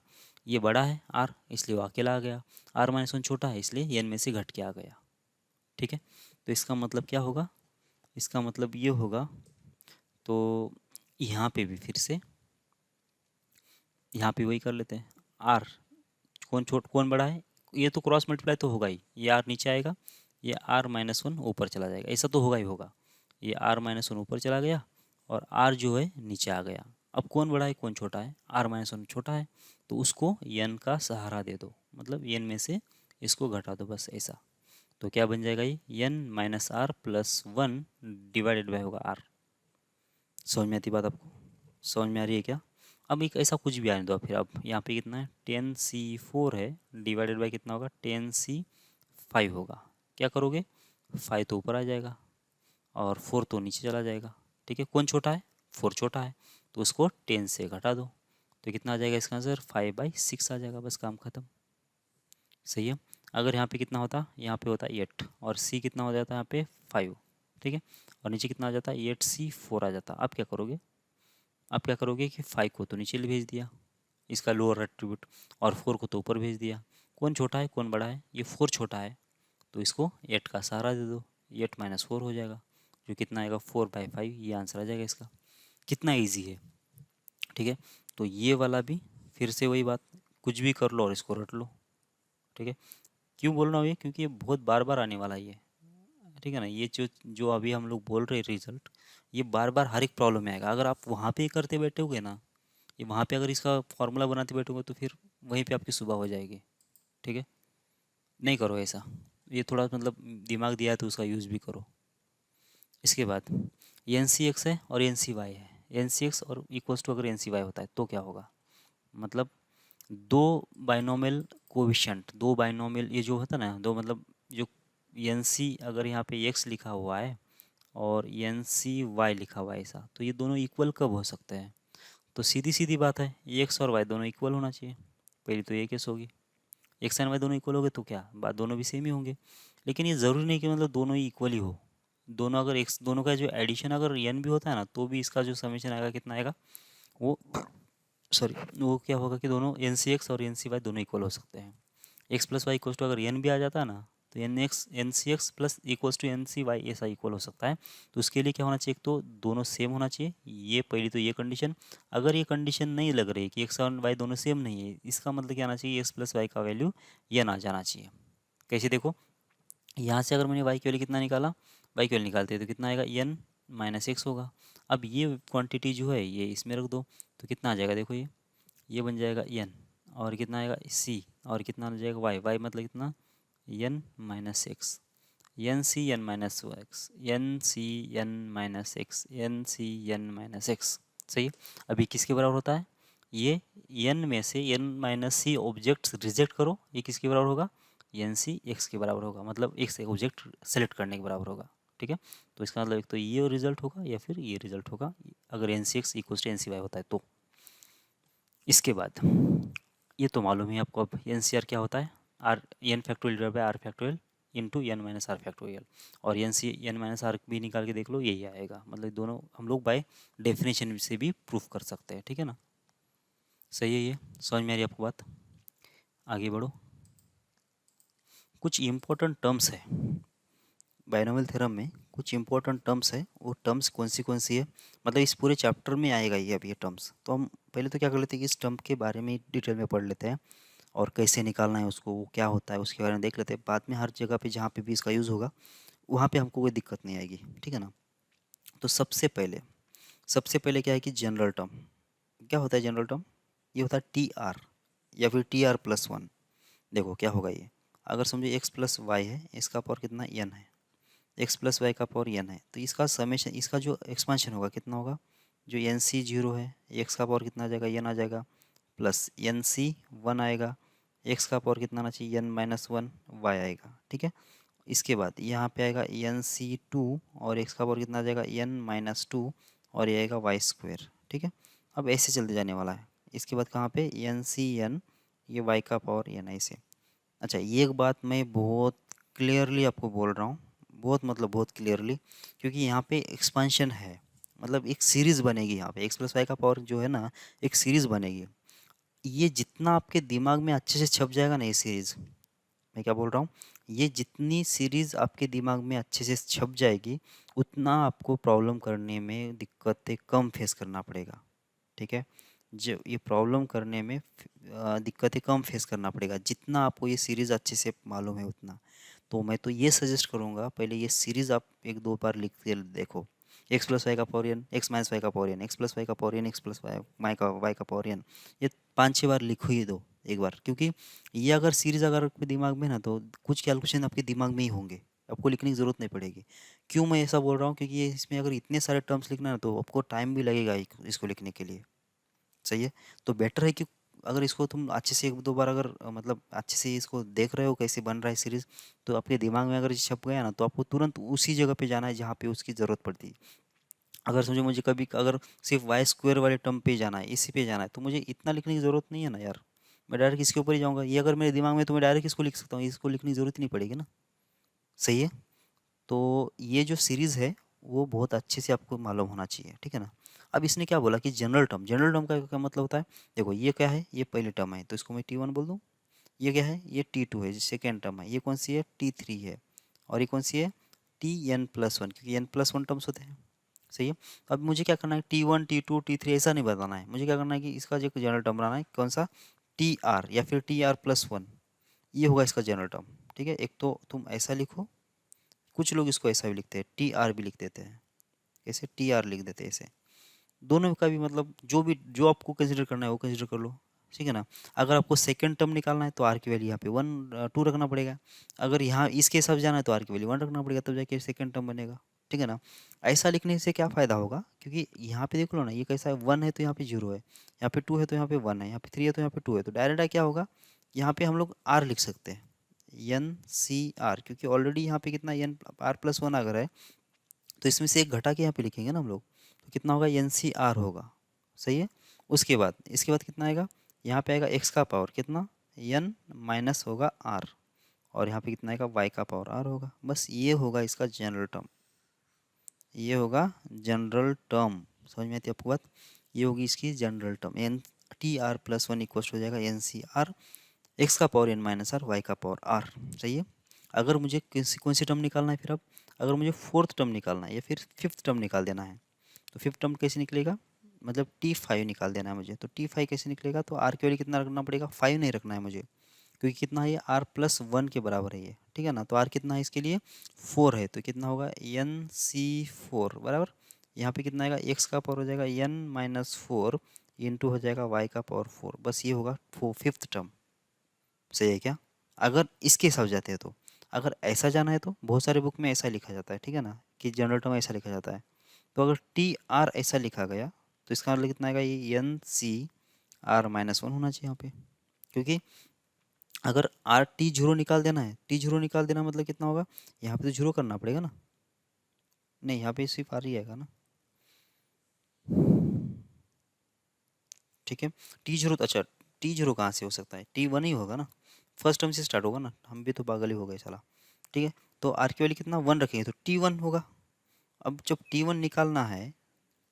Speaker 1: ये बड़ा है r इसलिए वो अकेला आ गया, R-1 छोटा है इसलिए n में से घट के आ गया, ठीक है। तो इसका मतलब क्या होगा, इसका मतलब ये होगा, तो यहाँ पे भी फिर से यहाँ पे वही कर लेते हैं, r कौन बड़ा है, ये तो क्रॉस मल्टीप्लाई तो होगा ही, ये आर नीचे आएगा, ये R-1 ऊपर चला जाएगा, ऐसा तो होगा ही होगा, ये R-1 ऊपर चला गया और आर जो है नीचे आ गया। अब कौन बड़ा है कौन छोटा है, R-1 छोटा है, तो उसको n का सहारा दे दो, मतलब n में से इसको घटा दो, बस ऐसा। तो क्या बन जाएगा, ये n-r+1 डिवाइडेड बाय होगा r। समझ में आती बात आपको, समझ में आ रही है क्या। अब एक ऐसा कुछ भी आने दो, फिर अब यहाँ पे कितना है 10C4 है, डिवाइडेड बाय कितना होगा 10C5 होगा, क्या करोगे 5 तो ऊपर आ जाएगा और 4 तो नीचे चला जाएगा, ठीक है। कौन छोटा है, 4 छोटा है, तो उसको 10 से घटा दो, तो कितना आ जाएगा इसका आंसर 5/6 आ जाएगा, बस काम खत्म, सही है। अगर यहाँ पे कितना होता, यहाँ पे होता 8 और C कितना हो जाता है यहाँ पे 5, ठीक है, और नीचे कितना आ जाता है 8C4 आ जाता। अब क्या करोगे, अब क्या करोगे कि 5 को तो नीचे भेज दिया, इसका लोअर एट्रीब्यूट, और 4 को तो ऊपर भेज दिया, कौन छोटा है कौन बड़ा है, ये 4 छोटा है, तो इसको 8 का सहारा दे दो, 8-4 हो जाएगा, जो कितना आएगा 4/5, ये आंसर आ जाएगा इसका। कितना ईजी है, ठीक है। तो ये वाला भी फिर से वही बात, कुछ भी कर लो और इसको रट लो, ठीक है। क्यों बोल रहा हूँ ये, क्योंकि ये बहुत बार बार आने वाला है ये, ठीक है ना। ये जो जो अभी हम लोग बोल रहे हैं रिजल्ट, ये बार बार हर एक प्रॉब्लम में आएगा, अगर आप वहाँ पे ही करते बैठोगे ना, ये वहाँ पे अगर इसका फॉर्मूला बनाते बैठोगे तो फिर वहीं पे आपकी सुबह हो जाएगी, ठीक है। नहीं करो ऐसा, ये थोड़ा मतलब दिमाग दिया है तो उसका यूज़ भी करो। इसके बाद एन सी एक्स है और एन सी वाई है, एन सी एक्स और इक्वल्स टू अगर एन सी वाई होता है तो क्या होगा, मतलब दो बाइनोमियल कोविशेंट, दो बाइनोमियल ये जो होता है ना, दो मतलब जो एन सी अगर यहाँ पे एक्स लिखा हुआ है और एन सी वाई लिखा हुआ है ऐसा, तो ये दोनों इक्वल कब हो सकते हैं, तो सीधी सीधी बात है, एक्स और वाई दोनों इक्वल होना चाहिए, पहली तो ये केस होगी, एक्स एंड वाई दोनों इक्वल हो गए तो क्या बात, दोनों भी सेम ही होंगे। लेकिन ये ज़रूरी नहीं कि मतलब दोनों ही इक्वल ही हो, दोनों अगर एक्स दोनों का जो एडिशन अगर n भी होता है ना, तो भी इसका जो समेशन आएगा कितना आएगा, वो सॉरी वो क्या होगा कि दोनों एन सी एक्स और एन सी वाई दोनों इक्वल हो सकते हैं। X plus Y equals to अगर एन भी आ जाता है ना, तो N C X plus equals to N C Y ऐसा इक्वल हो सकता है। तो उसके लिए क्या होना चाहिए, एक तो दोनों सेम होना चाहिए, ये पहली तो ये कंडीशन। अगर ये कंडीशन नहीं लग रही कि एक्स और वाई दोनों सेम नहीं है, इसका मतलब क्या आना चाहिए, एक्स प्लस वाई का वैल्यू ये ना जाना चाहिए। कैसे देखो, यहाँ से अगर मैंने वाई की वैल्यू कितना निकाला, वाई की वैल्यू निकालते हैं तो कितना आएगा, एन माइनस एक्स होगा। अब ये क्वांटिटी जो है ये इसमें रख दो, तो कितना आ जाएगा, देखो ये बन जाएगा एन, और कितना आएगा सी, और कितना आ जाएगा वाई, वाई मतलब कितना, N minus X, N C N minus X, N C N minus X, N C N minus X. सही है। अभी किसके बराबर होता है, ये एन में से एन माइनस सी ऑब्जेक्ट रिजेक्ट करो, ये किसके बराबर होगा, एन सी एक्स के बराबर होगा, मतलब एक्स ऑब्जेक्ट सेलेक्ट करने के बराबर होगा। ठीक है, तो इसका मतलब एक तो ये रिजल्ट होगा या फिर ये रिजल्ट होगा, अगर N C X equal to N C Y होता है तो। इसके बाद ये तो मालूम ही आपको, अब एन सी आर क्या होता है, R N factorial divide by R factorial into N minus R factorial, और N C N minus R भी निकाल के देख लो, यही आएगा। मतलब दोनों हम लोग बाय डेफिनेशन से भी प्रूफ कर सकते हैं। ठीक है ना, सही है, ये समझ में आ रही है आपको बात, आगे बढ़ो। कुछ इम्पोर्टेंट टर्म्स है बाइनोमियल थ्योरम में, कुछ इंपॉर्टेंट टर्म्स है, वो टर्म्स कौन सी है, मतलब इस पूरे चैप्टर में आएगा ये, अब ये टर्म्स। तो हम पहले तो क्या कर लेते हैं कि इस टर्म के बारे में डिटेल में पढ़ लेते हैं, और कैसे निकालना है उसको, वो क्या होता है उसके बारे में देख लेते हैं। बाद में हर जगह पे जहाँ पे भी इसका यूज़ होगा वहाँ पे हमको कोई दिक्कत नहीं आएगी। ठीक है ना, तो सबसे पहले क्या है कि जनरल टर्म। क्या होता है जनरल टर्म, ये होता है टी आर या फिर टी आर प्लस वन। देखो क्या होगा ये, अगर समझो एक्स प्लस वाई है, इसका पावर कितना एन है, एक्स प्लस वाई का पावर एन है, तो इसका समेशन, इसका जो एक्सपांशन होगा कितना होगा, जो एन सी जीरो है, एक्स का पावर कितना आ जाएगा, एन आ जाएगा, प्लस एन सी वन आएगा, एक्स का पावर कितना आना चाहिए, एन माइनस वन वाई आएगा। ठीक है, इसके बाद यहाँ पे आएगा एन सी टू, और एक्स का पावर कितना आ जाएगा, एन माइनस टू, और ये आएगा वाई स्क्वेयर। ठीक है, अब ऐसे चलते जाने वाला है। इसके बाद कहाँ पे एन सी एन, ये वाई का पावर एन ऐसे। अच्छा, ये एक बात मैं बहुत क्लियरली आपको बोल रहा हूँ, बहुत मतलब बहुत क्लियरली, क्योंकि यहाँ पे एक्सपांशन है, मतलब एक सीरीज़ बनेगी यहाँ पे, एक्स प्लस वाई का पावर जो है ना, एक सीरीज़ बनेगी। ये जितना आपके दिमाग में अच्छे से छप जाएगा ना ये सीरीज़, मैं क्या बोल रहा हूँ, ये जितनी सीरीज़ आपके दिमाग में अच्छे से छप जाएगी, उतना आपको प्रॉब्लम करने में दिक्कतें कम फेस करना पड़ेगा। ठीक है, जो ये प्रॉब्लम करने में दिक्कतें कम फेस करना पड़ेगा, जितना आपको ये सीरीज़ अच्छे से मालूम है उतना। तो मैं तो ये सजेस्ट करूँगा, पहले ये सीरीज़ आप एक दो बार लिख के देखो, एक्स प्लस वाई का power N, X minus Y का power N, X plus Y का power N, X plus Y का पावर एन, ये 5-6 बार लिखो ही दो एक बार, क्योंकि ये अगर सीरीज़ अगर आपके दिमाग में ना, तो कुछ कैलकुलेशन आपके दिमाग में ही होंगे, आपको लिखने की ज़रूरत नहीं पड़ेगी। क्यों मैं ऐसा बोल रहा हूँ, क्योंकि ये इसमें अगर इतने सारे टर्म्स लिखना है ना, तो आपको टाइम भी लगेगा इसको लिखने के लिए। सही है, तो बेटर है कि अगर इसको तुम अच्छे से एक दो बार अगर मतलब अच्छे से इसको देख रहे हो कैसे बन रहा है सीरीज, तो आपके दिमाग में अगर ये छप गया ना, तो आपको तुरंत उसी जगह पे जाना है जहाँ पे उसकी ज़रूरत पड़ती है। अगर समझो मुझे कभी अगर सिर्फ वाई स्क्वायर वाले टर्म पे जाना है, इसी पे जाना है, तो मुझे इतना लिखने की ज़रूरत नहीं है ना यार, मैं डायरेक्ट इसके ऊपर ही जाऊँगा। ये अगर मेरे दिमाग में, तो मैं डायरेक्ट इसको लिख सकता हूँ, इसको लिखने की ज़रूरत ही नहीं पड़ेगी ना। सही है, तो ये जो सीरीज़ है वो बहुत अच्छे से आपको मालूम होना चाहिए। ठीक है ना, अब इसने क्या बोला कि जनरल टर्म का क्या मतलब होता है, देखो ये क्या है, ये पहले टर्म है तो इसको मैं T1 बोल दूँ, ये क्या है, ये T2 है, सेकेंड टर्म है, ये कौन सी है, T3 है, और ये कौन सी है, Tn प्लस वन, क्योंकि n प्लस वन टर्म्स होते हैं। सही है, अब मुझे क्या करना है, T1 T2 T3 ऐसा नहीं बताना है, मुझे क्या करना है कि इसका जो जनरल टर्म बनाना है, कौन सा, Tr या फिर Tr प्लस वन, ये होगा इसका जनरल टर्म। ठीक है, एक तो तुम ऐसा लिखो, कुछ लोग इसको ऐसा भी लिखते हैं, Tr भी लिख देते हैं, ऐसे Tr लिख देते हैं ऐसे, दोनों का भी मतलब जो आपको कंसिडर करना है वो कंसिडर कर लो। ठीक है ना, अगर आपको सेकंड टर्म निकालना है तो आर की वैल्यू यहाँ पे 1 2 रखना पड़ेगा, अगर यहाँ इसके हिसाब से जाना है तो आर की वैल्यू 1 रखना पड़ेगा, तब जाके सेकंड टर्म बनेगा। ठीक है ना, ऐसा लिखने से क्या फ़ायदा होगा, क्योंकि यहाँ पे देख लो ना, ये कैसा है, 1 है तो यहाँ पे 0 है, यहाँ पे 2 है तो यहाँ पे 1 है, यहाँ पे 3 है तो यहाँ पे 2 है, तो डायरेक्ट क्या होगा, यहाँ पे हम लोग आर लिख सकते हैं, एन सी आर, क्योंकि ऑलरेडी यहाँ पे कितना एन आर प्लस वन अगर है, तो इसमें से एक घटा के यहाँ पे लिखेंगे ना हम लोग, तो कितना होगा, एन सी आर होगा। सही है, उसके बाद इसके बाद कितना आएगा, यहाँ पे आएगा एक्स का पावर कितना, एन माइनस होगा आर, और यहाँ पे कितना आएगा, वाई का पावर आर होगा। बस ये होगा इसका जनरल टर्म। ये होगा जनरल टर्म। समझ में आती है आपको बात? ये होगी इसकी general term. N T R plus one equal हो जाएगा एन सी आर एक्स का power N minus R Y का पावर आर। सही है। अगर मुझे कौन सी टर्म निकालना है फिर अब, अगर मुझे फोर्थ टर्म निकालना है या फिर फिफ्थ टर्म निकाल देना है, तो फिफ्थ टर्म कैसे निकलेगा, मतलब टी फाइव निकाल देना है मुझे। तो टी फाइव कैसे निकलेगा, तो आर के वैल्यू कितना रखना पड़ेगा, फाइव नहीं रखना है मुझे, क्योंकि कितना है ये आर प्लस वन के बराबर है ये, ठीक है ना। तो आर कितना है इसके लिए, फोर है, तो कितना होगा एन सी फोर बराबर, यहाँ पे कितना आएगा एक्स का पावर हो जाएगा एन माइनस फोर इंटू हो जाएगा वाई का पावर फोर। बस ये होगा फिफ्थ टर्म। सही है क्या? अगर इसके हिसाब से जाते हैं तो, अगर ऐसा जाना है तो बहुत सारे बुक में ऐसा लिखा जाता है, ठीक है ना, कि जनरल टर्म ऐसा लिखा जाता है। तो अगर टी आर ऐसा लिखा गया तो इसका मतलब कितना आएगा, ये N C R minus one होना चाहिए यहाँ पे, क्योंकि अगर आर टी जीरो निकाल देना है, टी जीरो निकाल देना मतलब कितना होगा, यहाँ पे तो जीरो करना पड़ेगा ना, नहीं यहाँ पे सिर्फ आर ही आएगा ना, ठीक है। टी जीरो तो अच्छा, टी जीरो कहाँ से हो सकता है, टी वन ही होगा ना, फर्स्ट टर्म से स्टार्ट होगा ना, हम भी तो पागल ही हो गए साला। ठीक है, तो आर की वैल्यू कितना वन रखेंगे तो टी वन होगा। अब जब टी वन निकालना है,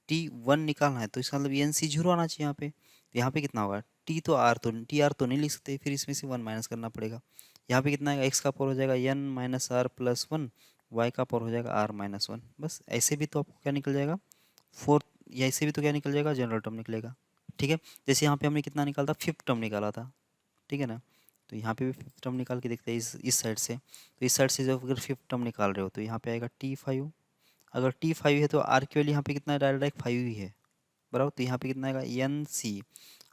Speaker 1: टी वन निकालना है तो इसका मतलब एन सी जीरो आना चाहिए यहाँ पे। तो यहाँ पे कितना होगा, टी आर तो नहीं लिख सकते, फिर इसमें से वन माइनस करना पड़ेगा। यहाँ पे कितना आएगा, एक्स का पावर हो जाएगा N minus R plus one, Y का पावर हो जाएगा आर माइनस वन। बस ऐसे भी तो आपको क्या निकल जाएगा, फोर्थ, या ऐसे भी तो क्या निकल जाएगा, जनरल टर्म निकलेगा। ठीक है, जैसे यहाँ पे हमने कितना निकाला था, फिफ्थ टर्म निकाला था, ठीक है ना। तो यहाँ पे भी फिफ्थ टर्म निकाल के देखते हैं इस साइड से। तो इस साइड से जब अगर फिफ्थ टर्म निकाल रहे हो तो यहाँ पे आएगा टी फाइव। अगर टी फाइव है तो आर की वैल्यू यहाँ पे कितना है, डायरेक्ट फाइव ही है बराबर। तो यहाँ पे कितना आएगा N C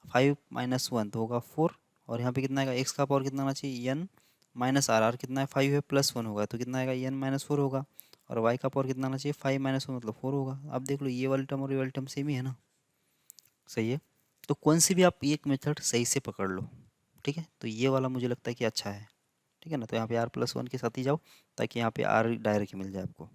Speaker 1: five minus one तो होगा फोर, और यहाँ पे कितना आएगा एक्स का पावर कितना आना चाहिए एन माइनस आर, आर कितना है फाइव है प्लस वन होगा तो कितना आएगा एन माइनस फोर होगा, और वाई का पावर कितना आना चाहिए फाइव माइनस वन मतलब फोर होगा। अब देख लो ये वाली टर्म और ये वाली टर्म सेम ही है ना। सही है, तो कौन सी भी आप एक मेथड सही से पकड़ लो, ठीक है, तो ये वाला मुझे लगता है कि अच्छा है, ठीक है ना। तो यहाँ पे आर प्लस वन के साथ ही जाओ ताकि यहाँ पे आर डायरेक्ट मिल जाए आपको,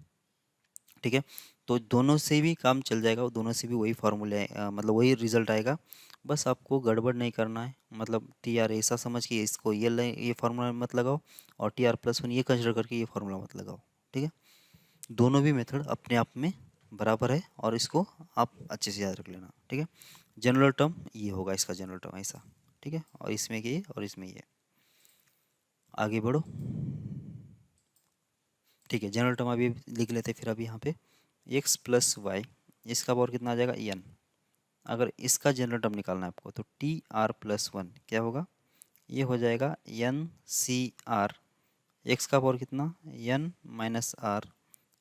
Speaker 1: ठीक है। तो दोनों से भी काम चल जाएगा, और दोनों से भी वही फार्मूले मतलब वही रिजल्ट आएगा। बस आपको गड़बड़ नहीं करना है, मतलब टी आर ऐसा समझ के इसको ये फार्मूला मत लगाओ, और टी आर प्लस वन ये कंसिडर करके ये फार्मूला मत लगाओ, ठीक है। दोनों भी मेथड अपने आप में बराबर है, और इसको आप अच्छे से याद रख लेना, ठीक है। जनरल टर्म ये होगा, इसका जनरल टर्म ऐसा, ठीक है, और इसमें ये और इसमें ये। आगे बढ़ो, ठीक है। जनरल टर्म अभी लिख लेते हैं फिर अभी यहाँ पे, एक्स प्लस वाई, इसका पावर कितना आ जाएगा एन। अगर इसका जनरल टर्म निकालना है आपको तो टी आर प्लस वन क्या होगा, ये हो जाएगा एन सी आर, एक्स का पावर कितना एन माइनस आर,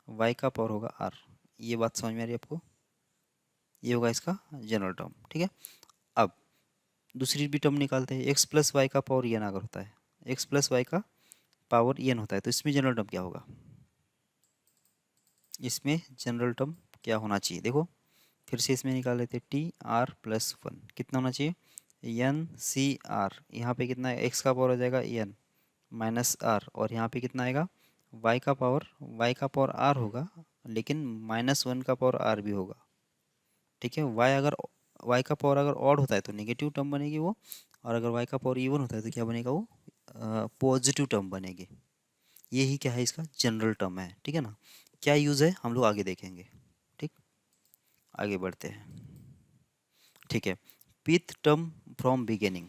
Speaker 1: वाई का पावर होगा आर। ये बात समझ में आ रही है आपको, ये होगा इसका जनरल टर्म, ठीक है। अब दूसरी भी टर्म निकालते हैं, एक्स प्लस वाई का पावर एन अगर होता है, एक्स प्लस वाई का पावर एन होता है तो इसमें जनरल टर्म क्या होगा, इसमें जनरल टर्म क्या होना चाहिए देखो, फिर से इसमें निकाल लेते हैं, टी आर प्लस वन कितना होना चाहिए एन सी आर, यहाँ पे कितना है एक्स का पावर हो जाएगा एन माइनस आर, और यहाँ पे कितना आएगा वाई का पावर आर होगा, लेकिन माइनस वन का पावर आर भी होगा, ठीक है। वाई का पावर अगर ऑड होता है तो नेगेटिव टर्म बनेगी वो, और अगर वाई का पावर इवन होता है तो क्या बनेगा वो, पॉजिटिव टर्म बनेगी। यही क्या है, इसका जनरल टर्म है, ठीक है ना। क्या यूज़ है हम लोग आगे देखेंगे, ठीक। आगे बढ़ते हैं, ठीक है। Pth term from beginning,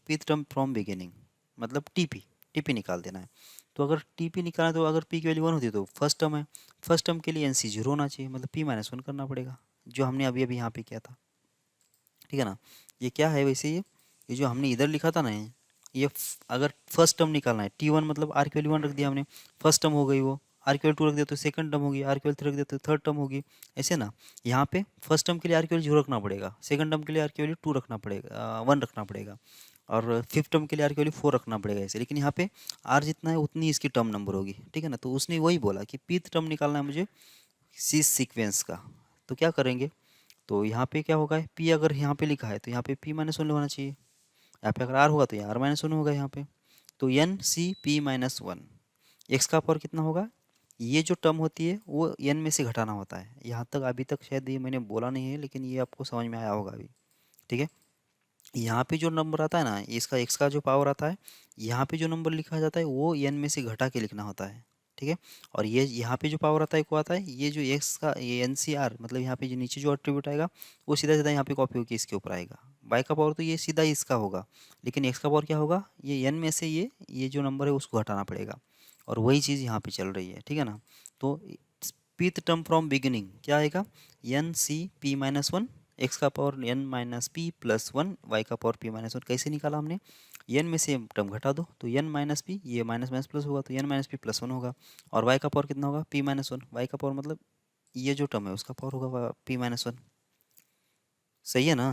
Speaker 1: pth term from beginning मतलब टीपी, टीपी निकाल देना है। तो अगर टीपी निकालना है तो अगर पी की वैल्यू वन होती है तो फर्स्ट टर्म है, फर्स्ट टर्म के लिए एन सी जीरो होना चाहिए, मतलब पी माइनस वन करना पड़ेगा, जो हमने अभी अभी यहाँ पे किया था, ठीक है ना। ये क्या है वैसे, ये जो हमने इधर लिखा था ना, अगर फर्स्ट टर्म निकालना है, टी वन मतलब आर की वैल्यू वन रख दिया हमने, फर्स्ट टर्म हो गई वो, आर की वैल्यू टू रख दिया तो सेकंड टर्म होगी, आर की वैल्यू थ्री रख दिया तो थर्ड टर्म होगी, ऐसे ना। यहाँ पे फर्स्ट टर्म के लिए आर की वैल्यू जीरो रखना पड़ेगा, सेकंड टर्म के लिए आर की वैल्यू टू रखना पड़ेगा, वन रखना पड़ेगा, और फिफ्थ टर्म के लिए आर की वैल्यू फोर रखना पड़ेगा ऐसे। लेकिन यहाँ पे आर जितना है उतनी इसकी टर्म नंबर होगी, ठीक है ना। तो उसने वही बोला कि पीथ टर्म निकालना है मुझे सी सीक्वेंस का, तो क्या करेंगे, तो यहाँ पे क्या होगा, पी अगर यहाँ पे लिखा है तो यहाँ पे पी माइनस वन होना चाहिए, यहाँ पे अगर आर होगा तो यहाँ आर माइनस वन होगा यहाँ पे। तो N C P minus one, X का पावर कितना होगा, ये जो टर्म होती है वो एन में से घटाना होता है। यहाँ तक अभी तक शायद ये मैंने बोला नहीं है, लेकिन ये आपको समझ में आया होगा अभी, ठीक है। यहाँ पे जो नंबर आता है ना, इसका एक्स का जो पावर आता है, यहाँ पे जो नंबर लिखा जाता है वो एन में से घटा के लिखना होता है, ठीक है। और ये यहाँ पे जो पावर आता है को आता है, ये जो एक्स का ये एन सी आर मतलब यहाँ पे जो नीचे जो एट्रीब्यूट आएगा वो सीधा सीधा यहाँ पे कॉपी होकर इसके ऊपर आएगा। वाई का पावर तो ये सीधा इसका होगा, लेकिन एक्स का पावर क्या होगा, ये एन में से ये जो नंबर है उसको हटाना पड़ेगा। और वही चीज़ यहाँ पे चल रही है, ठीक है ना। तो पीथ टर्म फ्रॉम बिगिनिंग क्या आएगा, N C P minus one, X का power N minus P plus one, Y का पावर पी माइनस वन। कैसे निकाला हमने, एन में से टर्म घटा दो तो एन माइनस पी, ये माइनस माइनस प्लस होगा तो N minus P plus one होगा। और वाई का पावर कितना होगा, पी माइनस वन। वाई का पावर मतलब ये जो टर्म है उसका पावर होगा पी माइनस वन। सही है ना।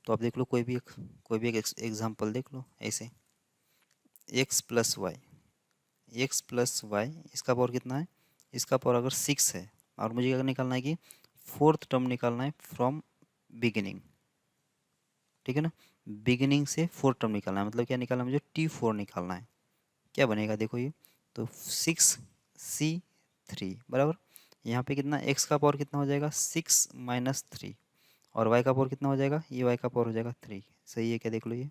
Speaker 1: तो आप देख लो कोई भी एक एग्जाम्पल देख लो ऐसे, एक्स प्लस वाई इसका पावर कितना है, इसका पावर अगर सिक्स है, और मुझे क्या निकालना है कि फोर्थ टर्म निकालना है फ्रॉम बिगिनिंग, ठीक है ना। बिगिनिंग से फोर्थ टर्म निकालना है, मतलब क्या निकालना है मुझे, टी फोर निकालना है। क्या बनेगा देखो ये, तो सिक्स सी थ्री बराबर, यहाँ पे कितना एक्स का पावर कितना हो जाएगा, सिक्स माइनस थ्री, और वाई का पावर कितना हो जाएगा, ये वाई का पावर हो जाएगा थ्री। सही है क्या, देख लो ये।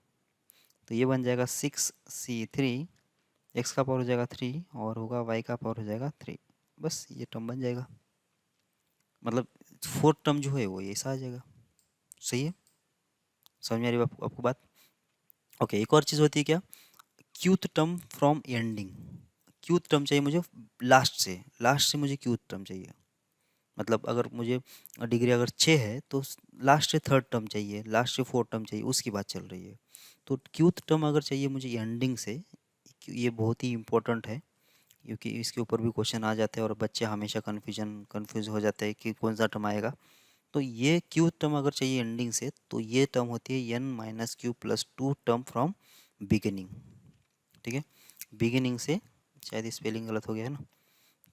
Speaker 1: तो ये बन जाएगा सिक्स सी थ्री, एक्स का पावर हो जाएगा थ्री और होगा वाई का पावर हो जाएगा थ्री। बस ये टर्म बन जाएगा, मतलब फोर्थ टर्म जो है वो ऐसा आ जाएगा। सही है, समझ में आ रही है आपको बात। ओके, एक और चीज़ होती है क्या, क्यूथ टर्म फ्रॉम एंडिंग। क्यूथ टर्म चाहिए मुझे लास्ट से मुझे क्यूथ टर्म चाहिए। मतलब अगर मुझे डिग्री अगर 6 है तो लास्ट से थर्ड टर्म चाहिए, लास्ट से फोर्थ टर्म चाहिए, उसकी बात चल रही है। तो क्यूथ टर्म अगर चाहिए मुझे एंडिंग से, ये बहुत ही इंपॉर्टेंट है, क्योंकि इसके ऊपर भी क्वेश्चन आ जाते हैं और बच्चे हमेशा कंफ्यूज हो जाते हैं कि कौन सा टर्म आएगा। तो ये क्यू टर्म अगर चाहिए एंडिंग से तो ये टर्म होती है N minus Q plus two term from beginning, ठीक है। बिगिनिंग से, शायद स्पेलिंग गलत हो गया है ना,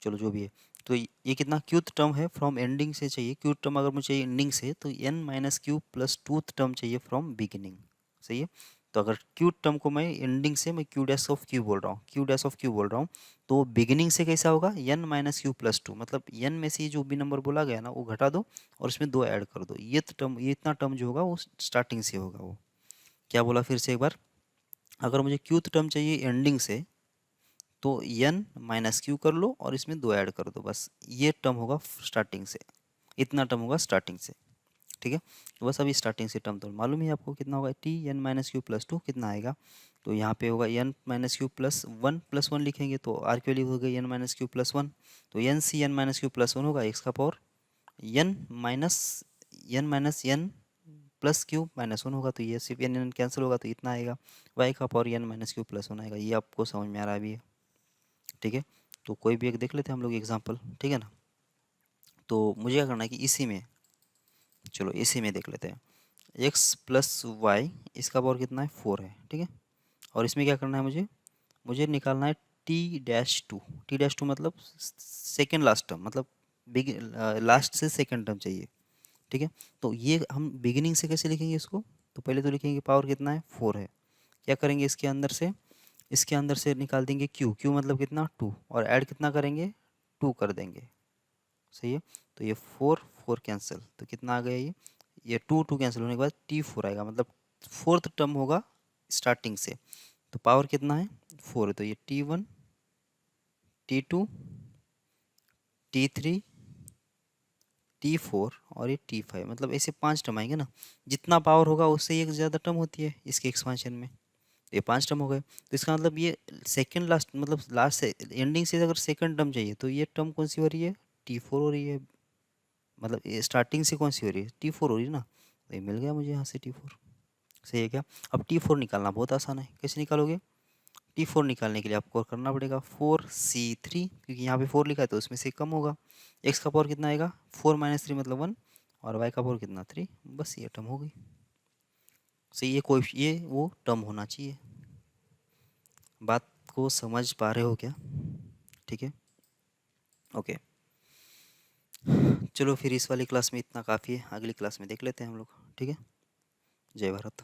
Speaker 1: चलो जो भी है। तो ये कितना क्यूथ टर्म है फ्रॉम एंडिंग से चाहिए, क्यूथ टर्म अगर मुझे चाहिए एंडिंग से तो N minus Q plus two term चाहिए फ्रॉम बिगिनिंग। सही है। तो अगर क्यूथ टर्म को मैं एंडिंग से मैं क्यू डैश ऑफ क्यू बोल रहा हूँ, क्यू डैश ऑफ क्यू बोल रहा हूँ, तो बिगिनिंग से कैसा होगा, N minus Q plus two, मतलब एन में से जो भी नंबर बोला गया ना वो घटा दो और उसमें दो ऐड कर दो, ये टर्म, ये इतना टर्म जो होगा वो स्टार्टिंग से होगा। वो क्या बोला फिर से एक बार, अगर मुझे क्यूथ टर्म चाहिए एंडिंग से तो एन माइनस क्यू कर लो और इसमें दो ऐड कर दो, बस ये टर्म होगा स्टार्टिंग से, इतना टर्म होगा स्टार्टिंग से, ठीक है। तो बस अभी स्टार्टिंग से टर्म तो मालूम ही आपको कितना होगा, T N minus Q plus two कितना आएगा, तो यहाँ पे होगा N minus Q plus one लिखेंगे तो आर की वैल्यू हो गई N minus Q plus one, तो N C N minus Q plus one होगा एक्स का power N minus N plus Q minus one होगा, तो ये सिर्फ एन एन कैंसिल होगा तो इतना आएगा, वाई का power N minus Q plus one आएगा। ये आपको समझ में आ रहा है अभी है, ठीक है। तो कोई भी एक देख लेते हैं हम लोग एग्जाम्पल, ठीक है ना। तो मुझे क्या करना है कि इसी में देख लेते हैं, एक्स प्लस वाई इसका पावर कितना है, फोर है, ठीक है। और इसमें क्या करना है मुझे मुझे निकालना है टी डैश टू मतलब सेकेंड लास्ट टर्म, मतलब बिग लास्ट से सेकेंड टर्म चाहिए, ठीक है। तो ये हम बिगिनिंग से कैसे लिखेंगे इसको, तो पहले तो लिखेंगे पावर कितना है, फोर है। क्या करेंगे इसके अंदर से निकाल देंगे क्यू मतलब कितना, टू, और ऐड कितना करेंगे, टू कर देंगे। सही है। तो ये फोर फोर कैंसिल, तो कितना आ गया ये टू टू कैंसिल होने के बाद टी फोर आएगा, मतलब फोर्थ टर्म होगा स्टार्टिंग से। तो पावर कितना है, फोर है, तो ये T one, T two, T three, T four और ये टी फाइव, मतलब ऐसे पांच टर्म आएंगे ना। जितना पावर होगा उससे एक ज़्यादा टर्म होती है इसके एक्सपांशन में, तो ये पांच टर्म हो गए। तो इसका मतलब ये सेकंड लास्ट, मतलब लास्ट से एंडिंग से अगर सेकंड टर्म चाहिए तो ये टर्म कौन सी हो रही है, टी फोर हो रही है, मतलब ये स्टार्टिंग से कौन सी हो रही है, टी फोर हो रही है ना। तो ये मिल गया मुझे यहाँ से टी फोर। सही है क्या। अब टी फोर निकालना बहुत आसान है, कैसे निकालोगे, टी फोर निकालने के लिए आपको करना पड़ेगा फोर सी थ्री, क्योंकि यहाँ पे फोर लिखा है तो उसमें से कम होगा। एक्स का पावर कितना आएगा, फोर माइनस थ्री मतलब वन, और वाई का पावर कितना, थ्री, बस ये टर्म हो गई। सही, ये वो टर्म होना चाहिए। बात को समझ पा रहे हो क्या, ठीक है। ओके, चलो फिर इस वाली क्लास में इतना काफ़ी है, अगली क्लास में देख लेते हैं हम लोग, ठीक है। जय भारत।